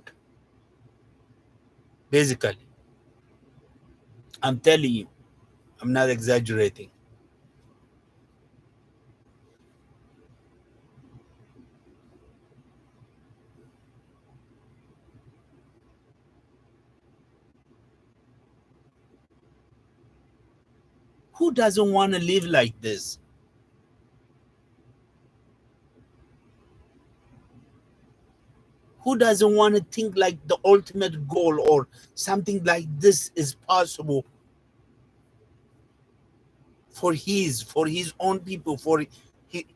Basically, I'm telling you, I'm not exaggerating. Who doesn't want to live like this? Who doesn't want to think like the ultimate goal, or something like this is possible for his own people, for he,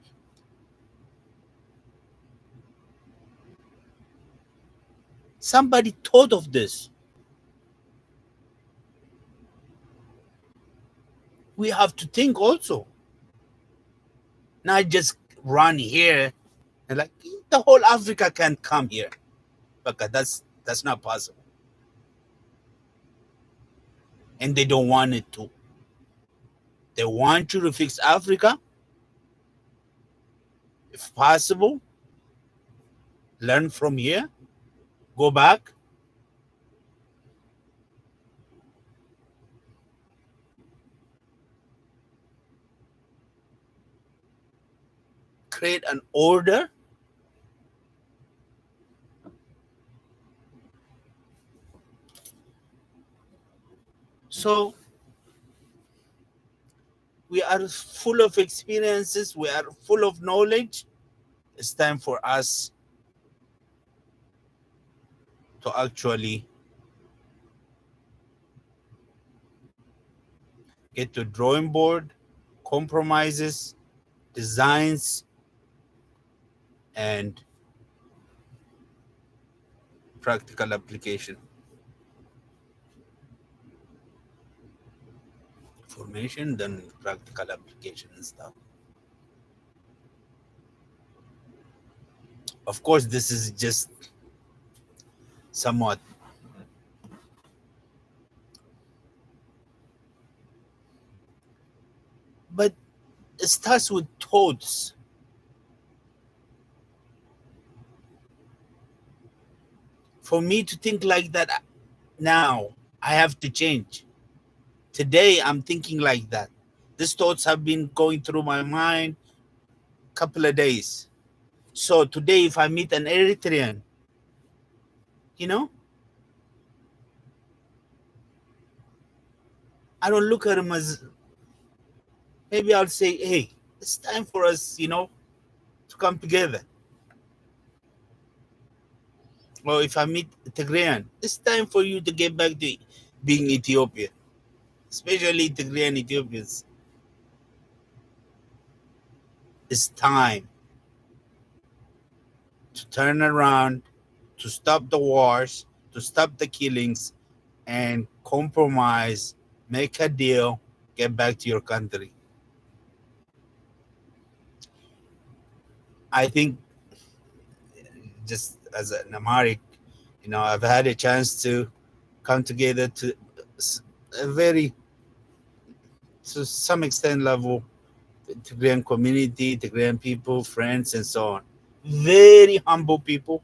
Somebody thought of this. We have to think also, not just run here and like the whole Africa can't come here. Because that's not possible. And they don't want it to. They want you to fix Africa, if possible, learn from here, go back, create an order. So we are full of experiences, we are full of knowledge. It's time for us to actually get to drawing board, compromises, designs, and practical application. Formation, then practical application and stuff. Of course, this is just somewhat, but it starts with thoughts. For me to think like that now, I have to change. Today, I'm thinking like that. These thoughts have been going through my mind a couple of days. So today, if I meet an Eritrean, you know, I don't look at him as, maybe I'll say, hey, it's time for us, to come together. Or if I meet Tigrayan, it's time for you to get back to being Ethiopian, especially Tigrayan Ethiopians. It's time to turn around, to stop the wars, to stop the killings, and compromise, make a deal, get back to your country. I think, just as an Amharic, I've had a chance to come together to a very, to some extent level, Tigrayan community, Tigrayan people, friends, and so on. Very humble people,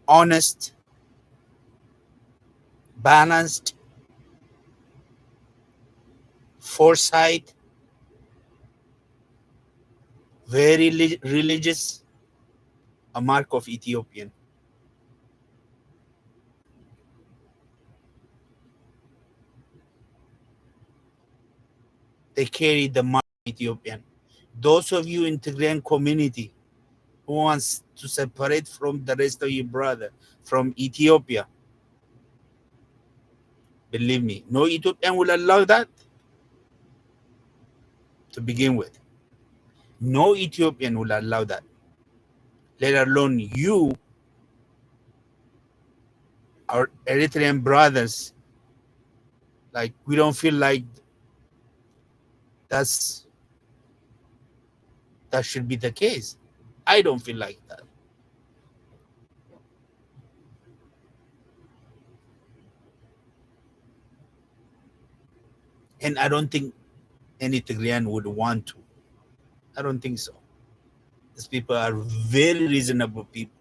honest, balanced, foresight, very religious, a mark of Ethiopian. They carry the mark of Ethiopian. Those of you in Tigrayan community who wants to separate from the rest of your brother from Ethiopia, believe me, no Ethiopian will allow that to begin with. No Ethiopian will allow that, let alone you, our Eritrean brothers. Like, we don't feel like that's that should be the case. I don't feel like that. And I don't think any Tigrayan would want to. I don't think so. These people are very reasonable people.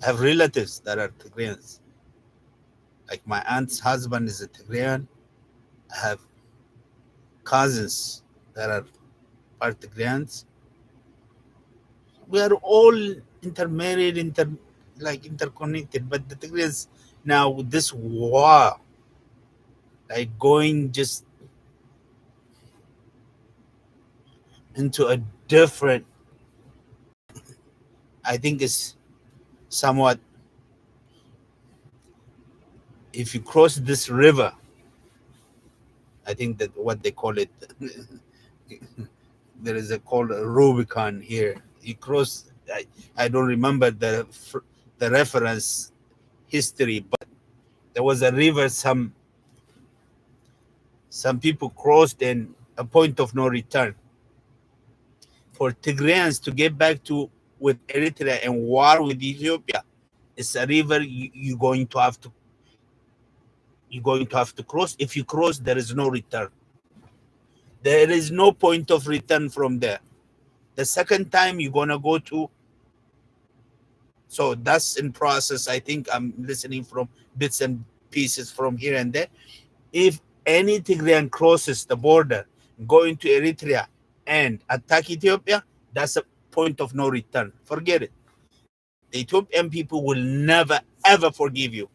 I have relatives that are Tigrayans. Like my aunt's husband is a Tigrayan. I have cousins that are part Tigrayans. We are all intermarried, interconnected. But the Tigrayans now with this war, like going just into a different, I think it's somewhat, if you cross this river, I think that what they call it, there is a called a Rubicon here. You cross I don't remember the reference history, but there was a river some people crossed in a point of no return. For Tigrayans to get back to with Eritrea and war with Ethiopia, it's a river you're going to have to cross. If you cross, there is no return. There is no point of return from there. The second time you're gonna go to, so that's in process. I think I'm listening from bits and pieces from here and there. If any Tigrayan crosses the border, going to Eritrea and attack Ethiopia, that's a point of no return. Forget it. The Ethiopian people will never ever forgive you.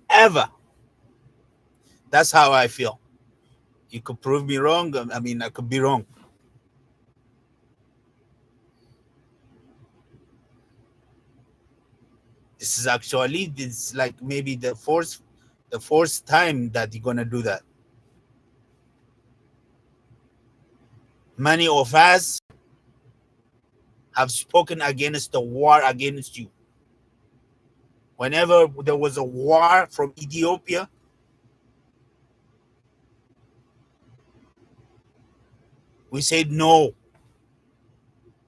Ever. That's how I feel. You could prove me wrong. I mean, I could be wrong. This is actually this like maybe the fourth time that you're gonna do that. Many of us have spoken against the war against you. Whenever there was a war from Ethiopia, we said no.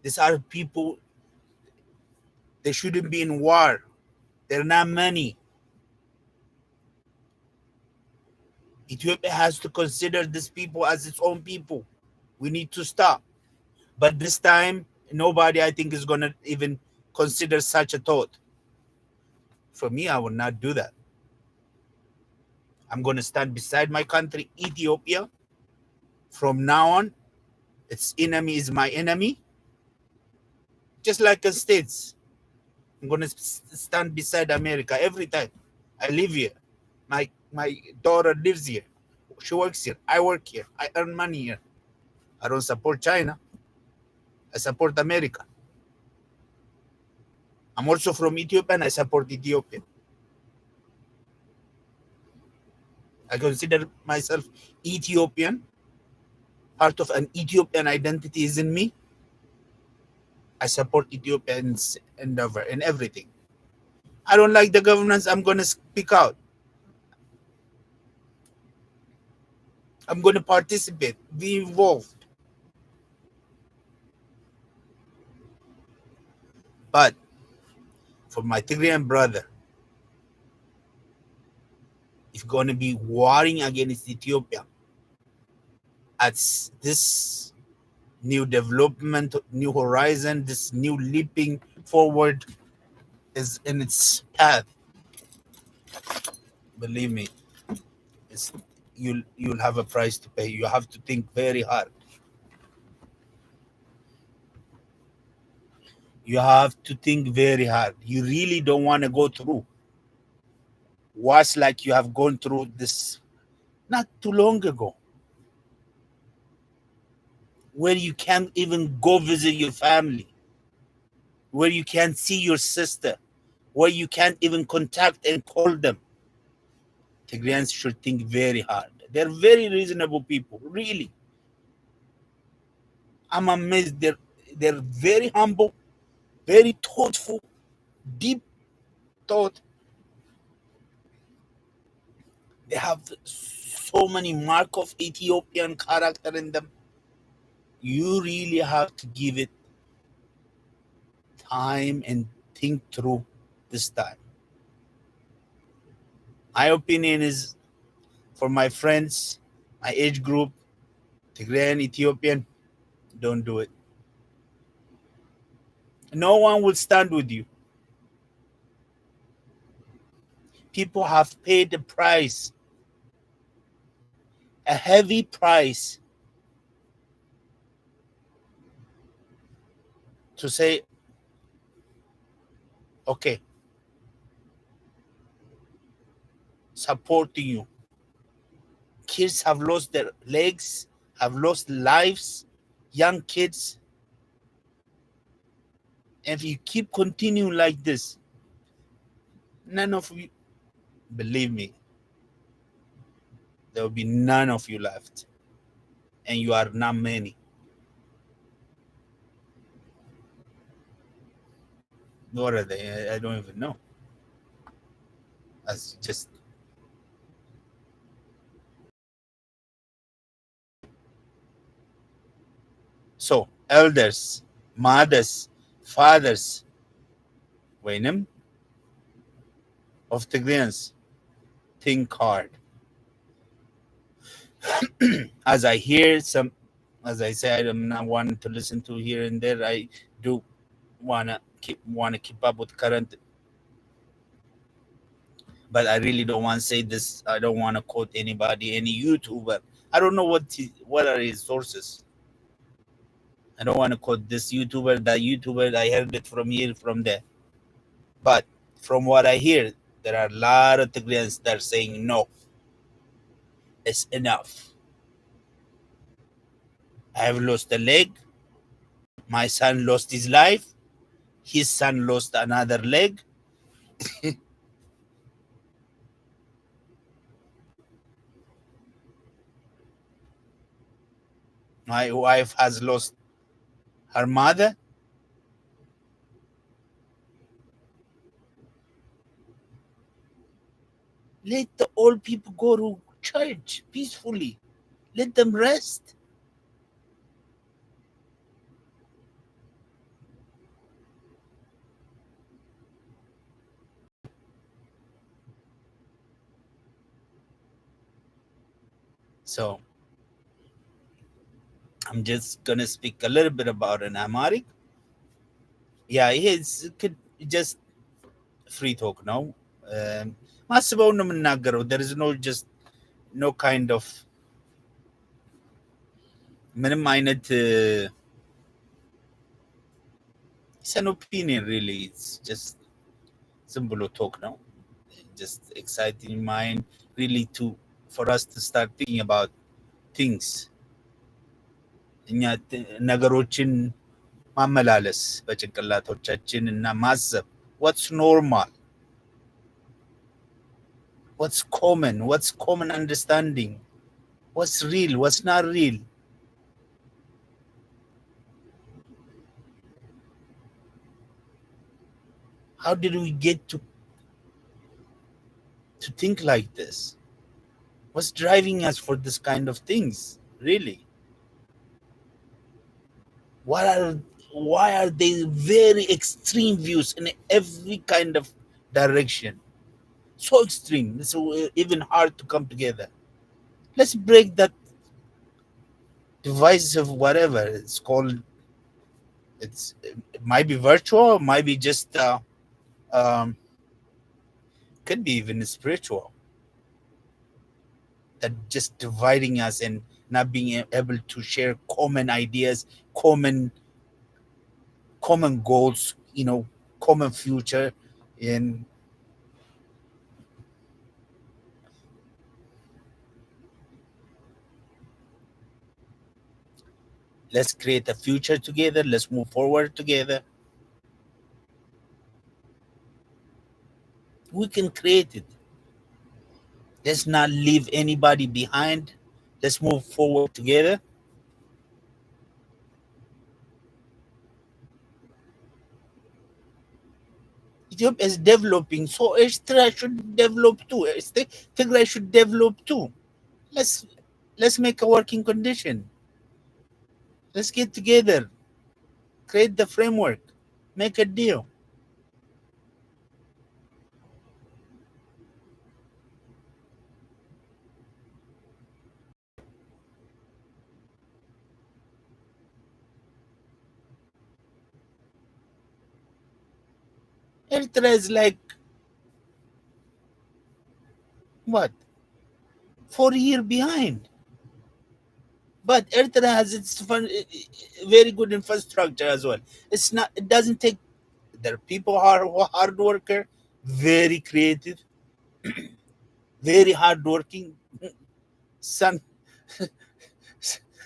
These are people, they shouldn't be in war. They're not many. Ethiopia has to consider these people as its own people. We need to stop. But this time, nobody, I think, is going to even consider such a thought. For me, I will not do that. I'm going to stand beside my country, Ethiopia. From now on, its enemy is my enemy. Just like the States. I'm going to stand beside America every time. I live here. My daughter lives here. She works here. I work here. I earn money here. I don't support China. I support America. I'm also from Ethiopia and I support Ethiopia. I consider myself Ethiopian. Part of an Ethiopian identity is in me. I support Ethiopians' endeavor in everything. I don't like the governance. I'm going to speak out. I'm going to participate, be involved. But for my Tigrayan brother, if you're going to be warring against Ethiopia at this new development, new horizon, this new leaping forward is in its path, believe me, it's, you'll have a price to pay. You have to think very hard. You have to think very hard. You really don't want to go through what's like you have gone through this not too long ago, where you can't even go visit your family, where you can't see your sister, where you can't even contact and call them. Tigrayans should think very hard. They're very reasonable people, really. I'm amazed. They're very humble, very thoughtful, deep thought. They have so many mark of Ethiopian character in them. You really have to give it time and think through this time. My opinion is for my friends, my age group, Tigrayan, Ethiopian, don't do it. No one will stand with you. People have paid the price, a heavy price, to say, okay, supporting you. Kids have lost their legs, have lost lives, young kids. And if you keep continuing like this, none of you, believe me, there will be none of you left. And you are not many. What are they? I don't even know. As just so, elders, mothers, fathers, وينم of Tigrayans, think hard. As I hear some, as I said, I'm not wanting to listen to here and there. I do wanna keep up with current, but I really don't want to say this. I don't want to quote anybody, any YouTuber. I don't know what are his sources. I don't want to quote this YouTuber, that YouTuber. I heard it from here, from there. But from what I hear, there are a lot of Tigrayans that are saying no, it's enough. I have lost a leg. My son lost his life. His son lost another leg. My wife has lost her mother. Let the old people go to church peacefully. Let them rest. So I'm just gonna speak a little bit about an Amharic. Yeah, it's could just free talk now. ማስበውን ነው የምናገረው. There is no just no kind of ምንም አይነት it's an opinion really. It's just ዝም ብሎ talk now. Just exciting mind really to for us to start thinking about things. እኛ ነገሮችን ማመላለስ በጭንቅላቶቻችን እና ማሰብ what's normal, what's common understanding, what's real, what's not real. How did we get to think like this? What's driving us for this kind of things? Really? What are why are they very extreme views in every kind of direction? So extreme. It's even hard to come together. Let's break that divisive whatever it's called. It might be virtual, it might be just um, could be even spiritual. That just dividing us and not being able to share common ideas, common goals, common future. And let's create a future together. Let's move forward together. We can create it. Let's not leave anybody behind. Let's move forward together. Ethiopia is developing, so Eritrea should develop too. Tigray should develop too. Let's let's make a working condition. Let's get together, create the framework, make a deal. Eritrea is like what 4 year behind, but Eritrea has its very good infrastructure as well. It's not. It doesn't take. Their people are hard worker, very creative, very hard working. Sun,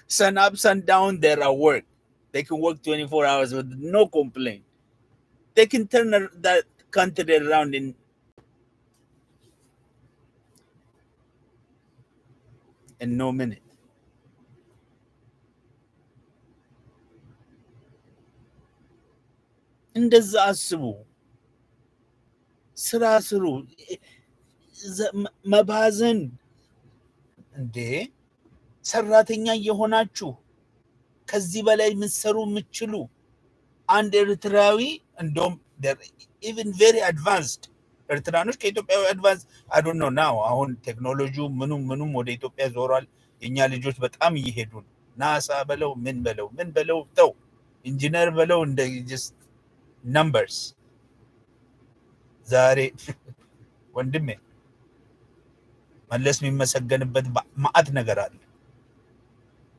sun up, sun down. They're at work. They can work 24 hours with no complaint. They can turn that country around in no minute. እንደዛ አስቡ። ስራ ስሩ። መባዘን እንዴ! ሰራተኛ እየሆናችሁ ከዚህ በላይ የምትሰሩ የምትችሉ አንድ ኤርትራዊ እንደውም ኢቨን ቬሪ አድቫንስድ ኤርትራኖች ከኢትዮጵያዊ አድቫንስ አይ ዶንት ኖ ናው። አሁን ቴክኖሎጂው ምኑም ወደ ኢትዮጵያ ዞሯል። የእኛ ልጆች በጣም እየሄዱ ነው። ናሳ በለው ምን በለው ተው፣ ኢንጂነር በለው እንደ ጀስት ነምበርስ። ዛሬ ወንድሜ መለስ የሚመሰገንበት ማአት ነገር አለ።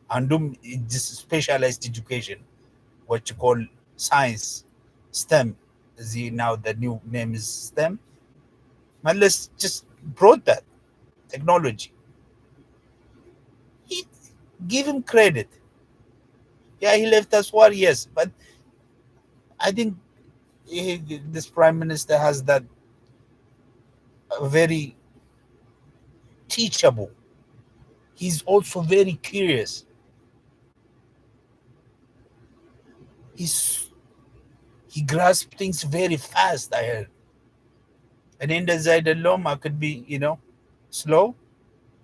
አንዱም ስፔሻላይዝድ ኤጁኬሽን what you call science, STEM. Now the new name is STEM. Let's just brought that technology. Give him credit. Yeah, he left us war, yes, but I think this prime minister has that very teachable. He's also very curious. He grasps things very fast, I heard. And in the Zaidalom, I could be, slow.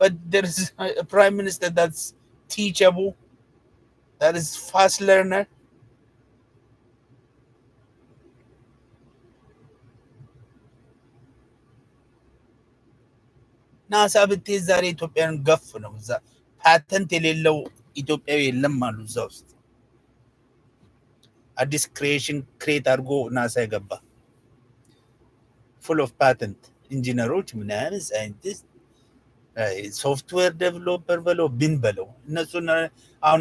But there is a prime minister that's teachable, that is fast learner. ናሳ ብትሄድ ዛሬ ኢትዮጵያን ገፍ ነው። እዛ ፓተንት የሌለው ኢትዮጵያዊ የለም አሉ። እዛ ውስጥ አዲስ ክሪኤሽን ክሬት አድርጎ ናሳ የገባ ፉል ኦፍ ፓተንት ኢንጂነሮች ምናምን ሳይንቲስት ሶፍትዌር ዴቨሎፐር በለው ቢን በለው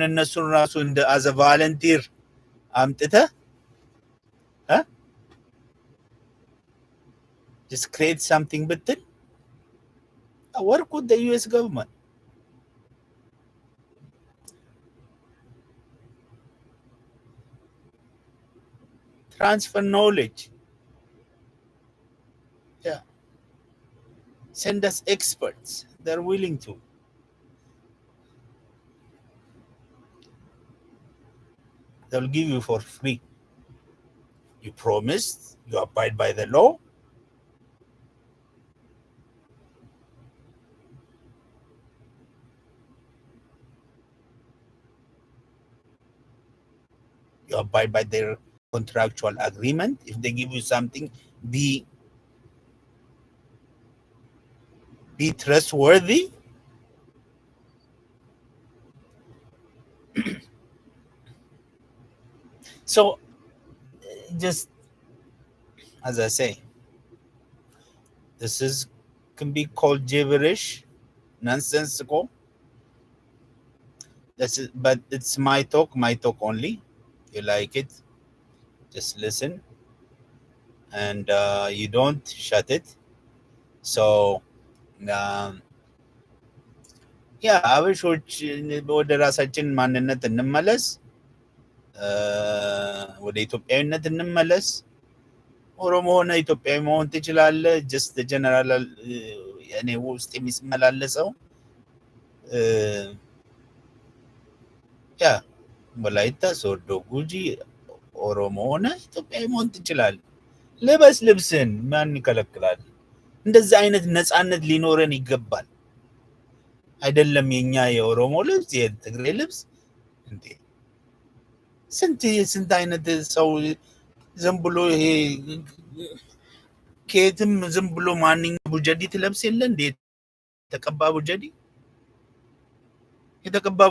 እነሱን ራሱ እንደ አዘ ቫለንቲር አምጥተህ just create something ብትል work with the US government. Transfer knowledge. Yeah. Send us experts. They're willing to. They'll give you for free. You promised, you abide by the law. You abide by their contractual agreement. If they give you something, be trustworthy. So, just as I say, this can be called gibberish, nonsensical. But it's my talk only. You like it, just listen, and you don't shut it. So yeah, አበሾች ወደ ራሳችን ማንነት እንመለስ፣ ወደ ኢትዮጵያዊነት እንመለስ። ኦሮሞ ሆነ ኢትዮጵያዊ መሆን ትችላለህ። ጀስት ጀነራል እኔ ውስጥ የሚስመላለሰው ያ ወላይታ፣ ሶዶ፣ ጉጂ ኦሮሞ ሆነ ኢትዮጵያዊ መሆን ትችላለህ። ልበስ ልብስን፣ ማን ይከለክላል? እንደዚህ አይነት ነፃነት ሊኖረን ይገባል። አይደለም የኛ የኦሮሞ ልብስ የትግሬ ልብስ እንዴ! ስንት አይነት ሰው ዝም ብሎ ይሄ ከየትም ዝም ብሎ ማንኛውም ቡጀዲ ትለብስ የለ እንዴ? የተቀባ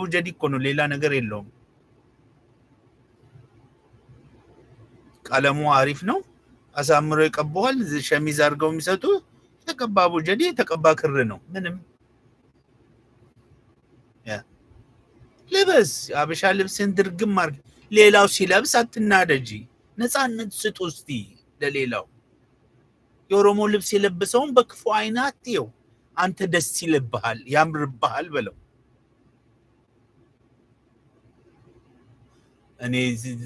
ቡጀዲ እኮ ነው፣ ሌላ ነገር የለውም። ቀለሙ አሪፍ ነው፣ አሳምሮ ይቀባዋል። ሸሚዝ አድርገው የሚሰጡ የተቀባ ቡጀዲ የተቀባ ክር ነው። ምንም ልበስ፣ አበሻ ልብስን ድርግም አድርግ። ሌላው ሲለብስ አትናደጂ። ነፃነት ስጡ እስቲ ለሌላው። የኦሮሞ ልብስ የለበሰውን በክፉ አይን አትየው። አንተ ደስ ይልብሃል፣ ያምርብሃል በለው። እኔ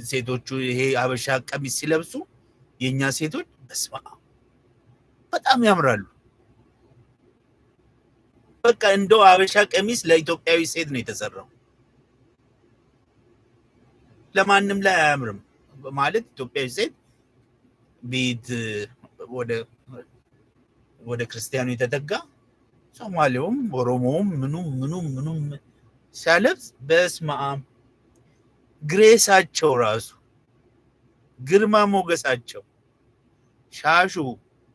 ሴቶቹ ይሄ አበሻ ቀሚስ ሲለብሱ የኛ ሴቶች በስማ በጣም ያምራሉ። በቃ እንደው አበሻ ቀሚስ ለኢትዮጵያዊ ሴት ነው የተሰራው፣ ለማንም ላይ አያምርም ማለት ኢትዮጵያዊ ሴት ቤት ወደ ወደ ክርስቲያኑ የተጠጋ ሶማሌውም ኦሮሞውም ምኑም ሲያለብስ በስመ አብ ግሬሳቸው ራሱ ግርማ ሞገሳቸው ሻሹ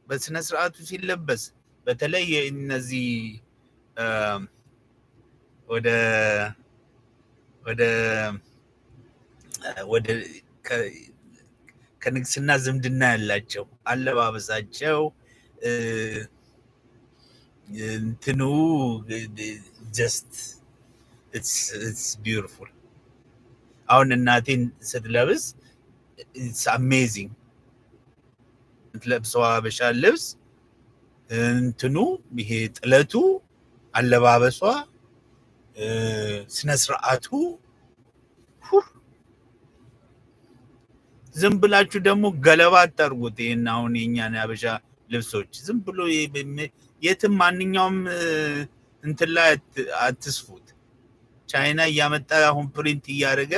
በስነ ስርዓቱ ሲለበስ በተለይ እነዚህ ወደ ወደ ወደ ከንግስና ዝምድና ያላቸው አለባበሳቸው እንትኑ ጀስት it's beautiful አሁን እናቴን ስትለብስ it's amazing ለብሰዋ ሀበሻ ልብስ እንትኑ ይሄ ጥለቱ አለባበሷ ስነ ስርዓቱ ዝም ብላችሁ ደግሞ ገለባ አታርጉት። ይሄን አሁን የኛን ሀበሻ ልብሶች ዝም ብሎ የትም ማንኛውም እንትን ላይ አትስፉት። ቻይና እያመጣ አሁን ፕሪንት እያደረገ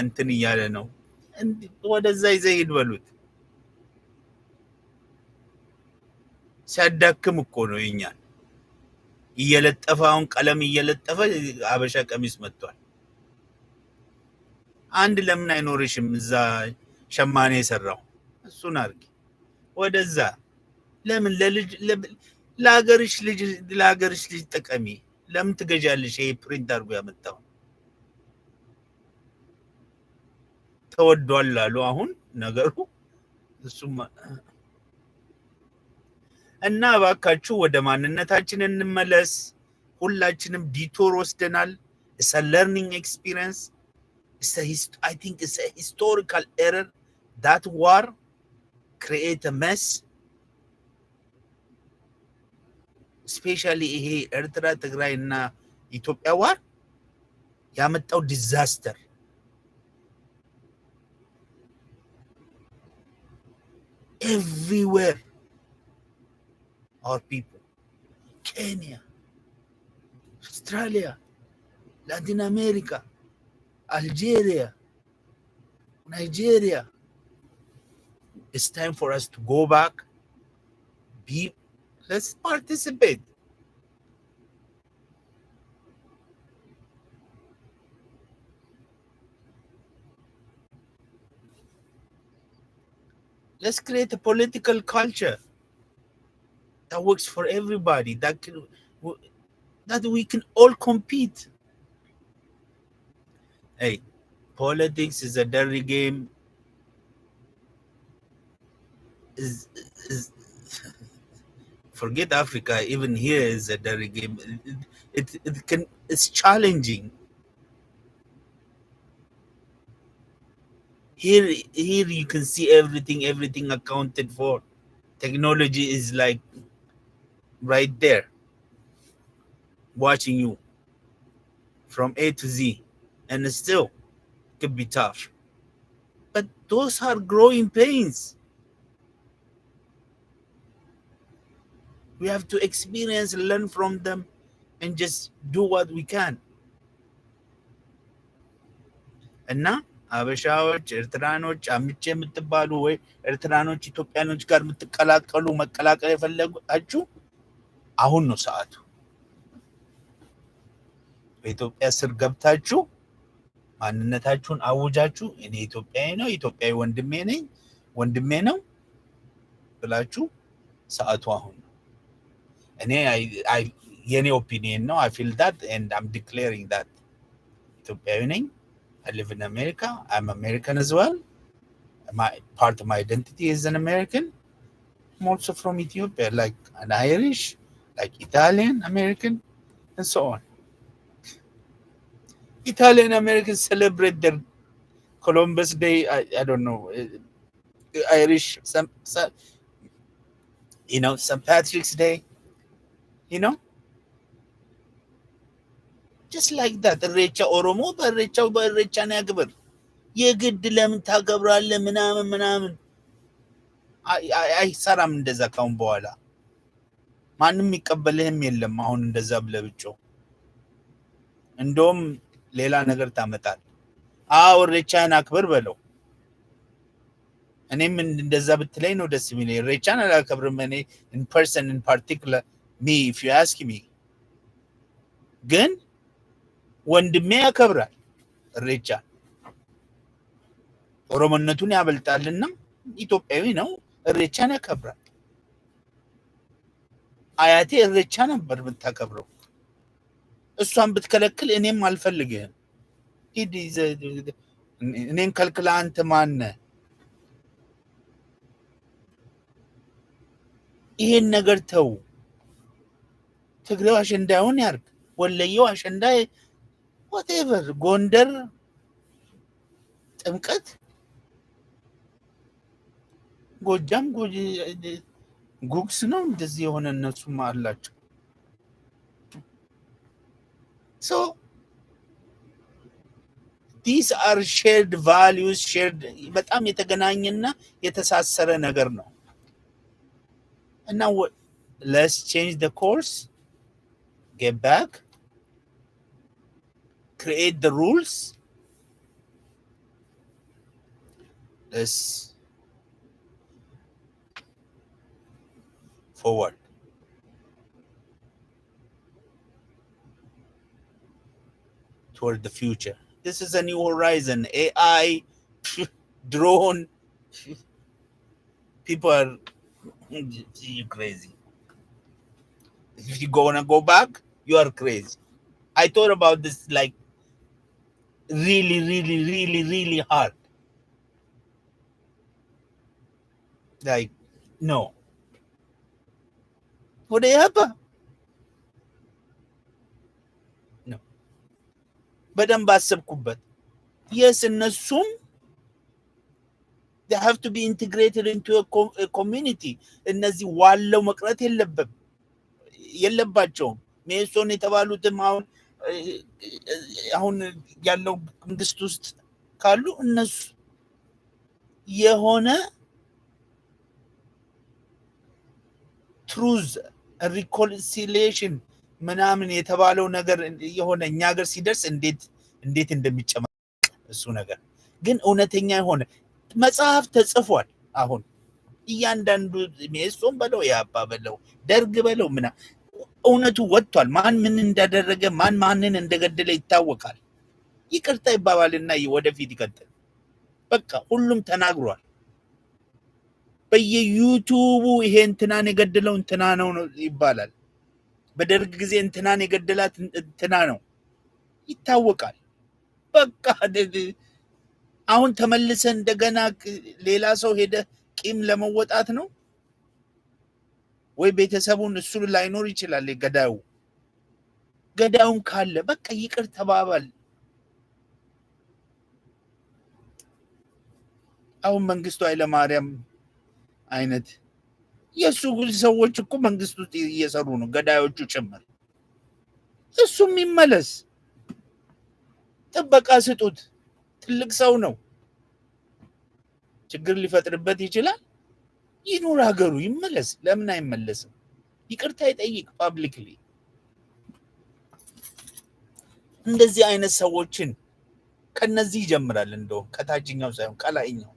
እንትን እያለ ነው። ወደዛ ይዘሂድ በሉት። ሲያዳክም እኮ ነው የኛን እየለጠፈ አሁን ቀለም እየለጠፈ ሀበሻ ቀሚስ መጥቷል። አንድ ለምን አይኖርሽም? እዛ ሸማኔ የሰራው እሱን አርጊ። ወደዛ ለምን ለሀገርሽ ልጅ ጠቀሚ። ለምን ትገዣለሽ? ይሄ ፕሪንት አድርጎ ያመጣው ተወዷል አሉ አሁን ነገሩ እሱም እና እባካችሁ ወደ ማንነታችን እንመለስ። ሁላችንም ዲቶር ወስደናል። it's a learning experience. I think it's a historical error. That war create a mess. Especially ይሄ ኤርትራ ትግራይ እና ኢትዮጵያ war ያመጣው ዲዛስተር everywhere. Our people, Kenya, Australia, Latin America, Algeria, Nigeria. It's time for us to go back. Let's participate. Let's create a political culture that works for everybody, that we can all compete. Hey, politics is a dirty game. Forget Africa, even here is a dirty game. It's challenging. Here you can see everything accounted for. Technology is like right there watching you from A to Z, and it still could be tough, but those are growing pains. We have to experience, learn from them, and just do what we can. እና አበሻዎች ኤርትራኖች አምቼ የምትባሉ ወይ ኤርትራኖች ኢትዮጵያኖች ጋር የምትቀላቀሉ መቀላቀል የፈለጋችሁ አሁን ነው ሰዓቱ። በኢትዮጵያ ስር ገብታችሁ ማንነታችሁን አውጃችሁ እኔ ኢትዮጵያዊ ነው ኢትዮጵያዊ ወንድሜ ነው ብላችሁ ሰዓቱ አሁን ነው። እኔ የኔ ኦፒኒየን ነው። I feel that and I'm declaring that ኢትዮጵያዊ ነኝ. I live in America. I'm American as well. Part of my identity is an American. I'm also from Ethiopia, like an Irish, like Italian American, and so on. Italian Americans celebrate their Columbus Day. I don't know. Irish, some St. Patrick's Day. Just like that. ሬቻ ኦሮሞ በሬቻን ያክብር። የግድ ለምን ታከብራለህ ምናምን አይሰራም እንደዛ። ካሁን በኋላ ማንም የሚቀበልህም የለም። አሁን እንደዛ ብለህ ብቻው እንደውም ሌላ ነገር ታመጣል። ሬቻን አክብር በለው። እኔም እንደዛ ብትለኝ ነው ደስ የሚለኝ። ኢሬቻን አላከብርም እኔ ኢን ፐርሰን ኢን ፓርቲኩላር ሚ ኢፍ ዩ አስክ ሚ፣ ግን ወንድሜ ያከብራል ኢሬቻ። ኦሮሞነቱን ያበልጣልና ኢትዮጵያዊ ነው፣ ኢሬቻን ያከብራል። አያቴ ኢሬቻ ነበር የምታከብረው። እሷን ብትከለክል እኔም አልፈልግህም፣ ሂድ እኔን ከልክላ አንተ ማነህ? ይሄን ነገር ተው። ትግሬው አሸንዳውን ያርግ፣ ወለየው አሸንዳ፣ ዋቴቨር፣ ጎንደር ጥምቀት፣ ጎጃም ጉግስ ነው እንደዚህ የሆነ እነሱም አላቸው። ሶ ዲስ አር ሼርድ ቫሊዩስ፣ ሼርድ በጣም የተገናኘና የተሳሰረ ነገር ነው እና let's change the course, get back, create the rules, let's forward toward the future. This is a new horizon. AI, drone, people are you crazy. If you gonna go back, you are crazy. I thought about this like really hard. Like, no. Would they happen? No. በደንብ አሰብኩበት። Yes, እነሱም they have to be integrated into a community. እነዚህ ዋለው መቅረት የለባቸውም። ሜሶን የተባሉትም አሁን ያለው መንግስት ውስጥ ካሉ እነሱ የሆነ ትሩዝ ሪኮንሲሊዬሽን ምናምን የተባለው ነገር የሆነ እኛ ሀገር ሲደርስ እንዴት እንደሚጨመር እሱ ነገር ግን እውነተኛ የሆነ መጽሐፍ ተጽፏል። አሁን እያንዳንዱ ሜሶን በለው ያባ በለው ደርግ በለው ምና እውነቱ ወጥቷል። ማን ምን እንዳደረገ ማንን እንደገደለ ይታወቃል። ይቅርታ ይባባልና ወደፊት ይቀጥል። በቃ ሁሉም ተናግሯል። በየዩቲዩቡ ይሄ እንትናን የገደለው እንትና ነው ይባላል። በደርግ ጊዜ እንትናን የገደላት እንትና ነው ይታወቃል። በቃ አሁን ተመልሰ እንደገና ሌላ ሰው ሄደ ቂም ለመወጣት ነው ወይ? ቤተሰቡን እሱ ላይኖር ይችላል። ገዳዩን ካለ በቃ ይቅር ተባባል። አሁን መንግስቱ ኃይለማርያም አይነት የሱ ሰዎች እኮ መንግስት ውስጥ እየሰሩ ነው፣ ገዳዮቹ ጭምር። እሱም ይመለስ፣ ጥበቃ ስጡት። ትልቅ ሰው ነው፣ ችግር ሊፈጥርበት ይችላል። ይኑር፣ ሀገሩ ይመለስ። ለምን አይመለስም? ይቅርታ ይጠይቅ ፓብሊክሊ። እንደዚህ አይነት ሰዎችን ከነዚህ ይጀምራል። እንደውም ከታችኛው ሳይሆን ከላይኛው።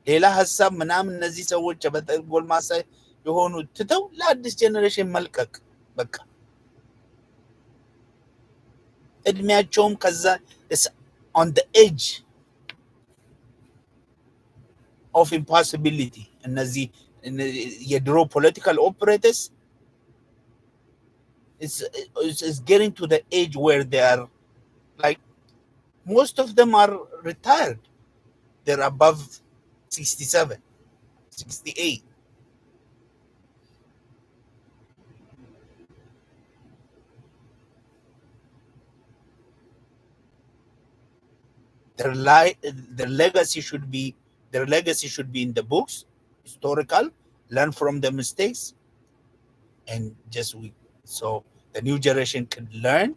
ሌላ ሀሳብ ምናምን እነዚህ ሰዎች ጎልማሳ የሆኑ ትተው ለአዲስ ጄኔሬሽን መልቀቅ በቃ እድሜያቸውም ከዛ on the edge of impossibility. እነዚህ የድሮ political operators is getting to the age where they are like, most of them are retired. They're above 67, 68. Their legacy should be in the books, historical, learn from the mistakes, and so the new generation can learn,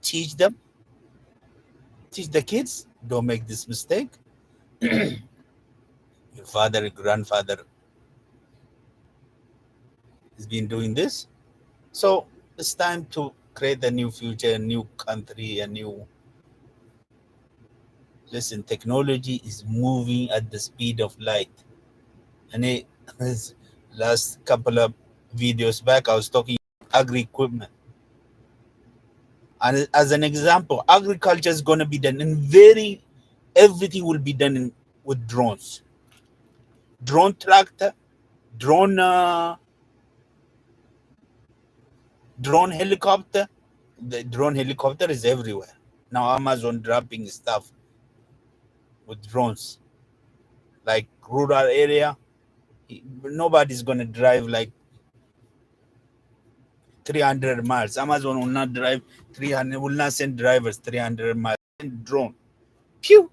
teach the kids, don't make this mistake. Your father, grandfather has been doing this, so it's time to create a new future, a new country, a new. Listen, technology is moving at the speed of light. And last couple of videos back, I was talking agri equipment. And as an example, agriculture is going to be done in everything will be done with drones. Drone tractor, drone, drone helicopter. The drone helicopter is everywhere. Now Amazon dropping stuff with drones, like rural area. Nobody's going to drive like 300 miles. Amazon will not drive 300, will not send drivers 300 miles. Send drone. Pew!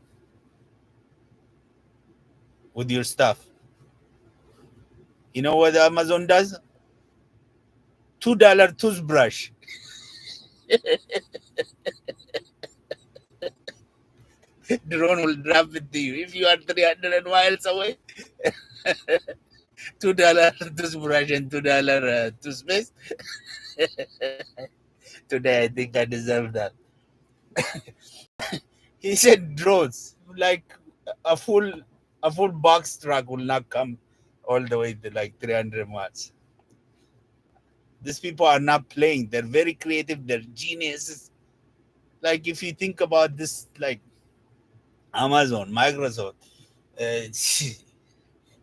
With your stuff. You know what Amazon does? $2 toothbrush. Drone will drop it to you. If you are 300 miles away, $2 toothbrush and $2 toothpaste. Today, I think I deserve that. He said drones. Like a full a full box truck will not come all the way to like 300 miles. These people are not playing. They're very creative. They're geniuses. Like if you think about this, like Amazon, Microsoft,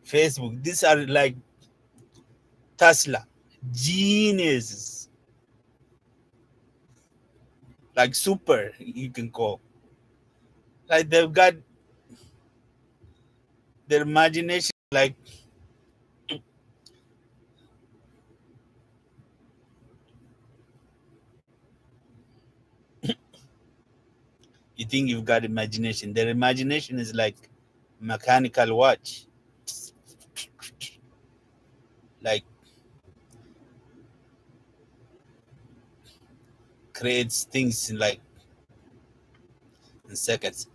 Facebook, these are like Tesla, geniuses, like super. You can call. Like they've got their imagination. Like you think you've got imagination. Their imagination is like mechanical watch. Like creates things in like in seconds.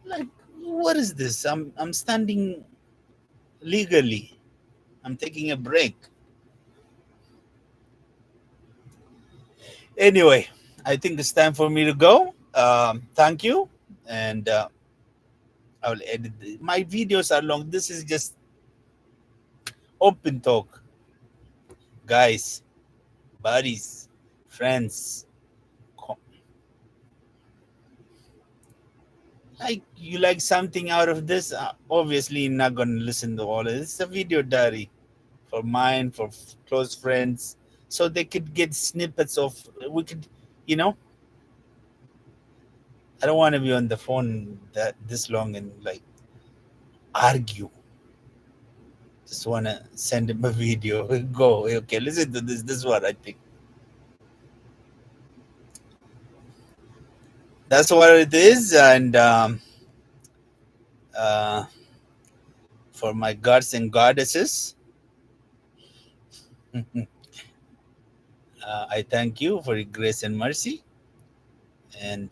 Like what is this? I'm standing legally. I'm taking a break. Anyway, I think it's time for me to go. Thank you, and I will edit. My videos are long. This is just open talk, guys, buddies, friends. Like you like something out of this? Obviously, you're not gonna listen to all of this. It's a video diary for mine, for close friends, so they could get snippets of. We could, you know. I don't want to be on the phone that this long and like argue. Just want to send him a video. Go, okay, listen to this. This is what I think. That's what it is. And uh, for my gods and goddesses, I thank you for your grace and mercy. And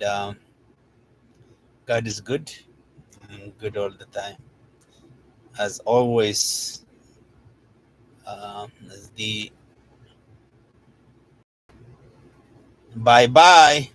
God is good and good all the time. As always, as the bye bye.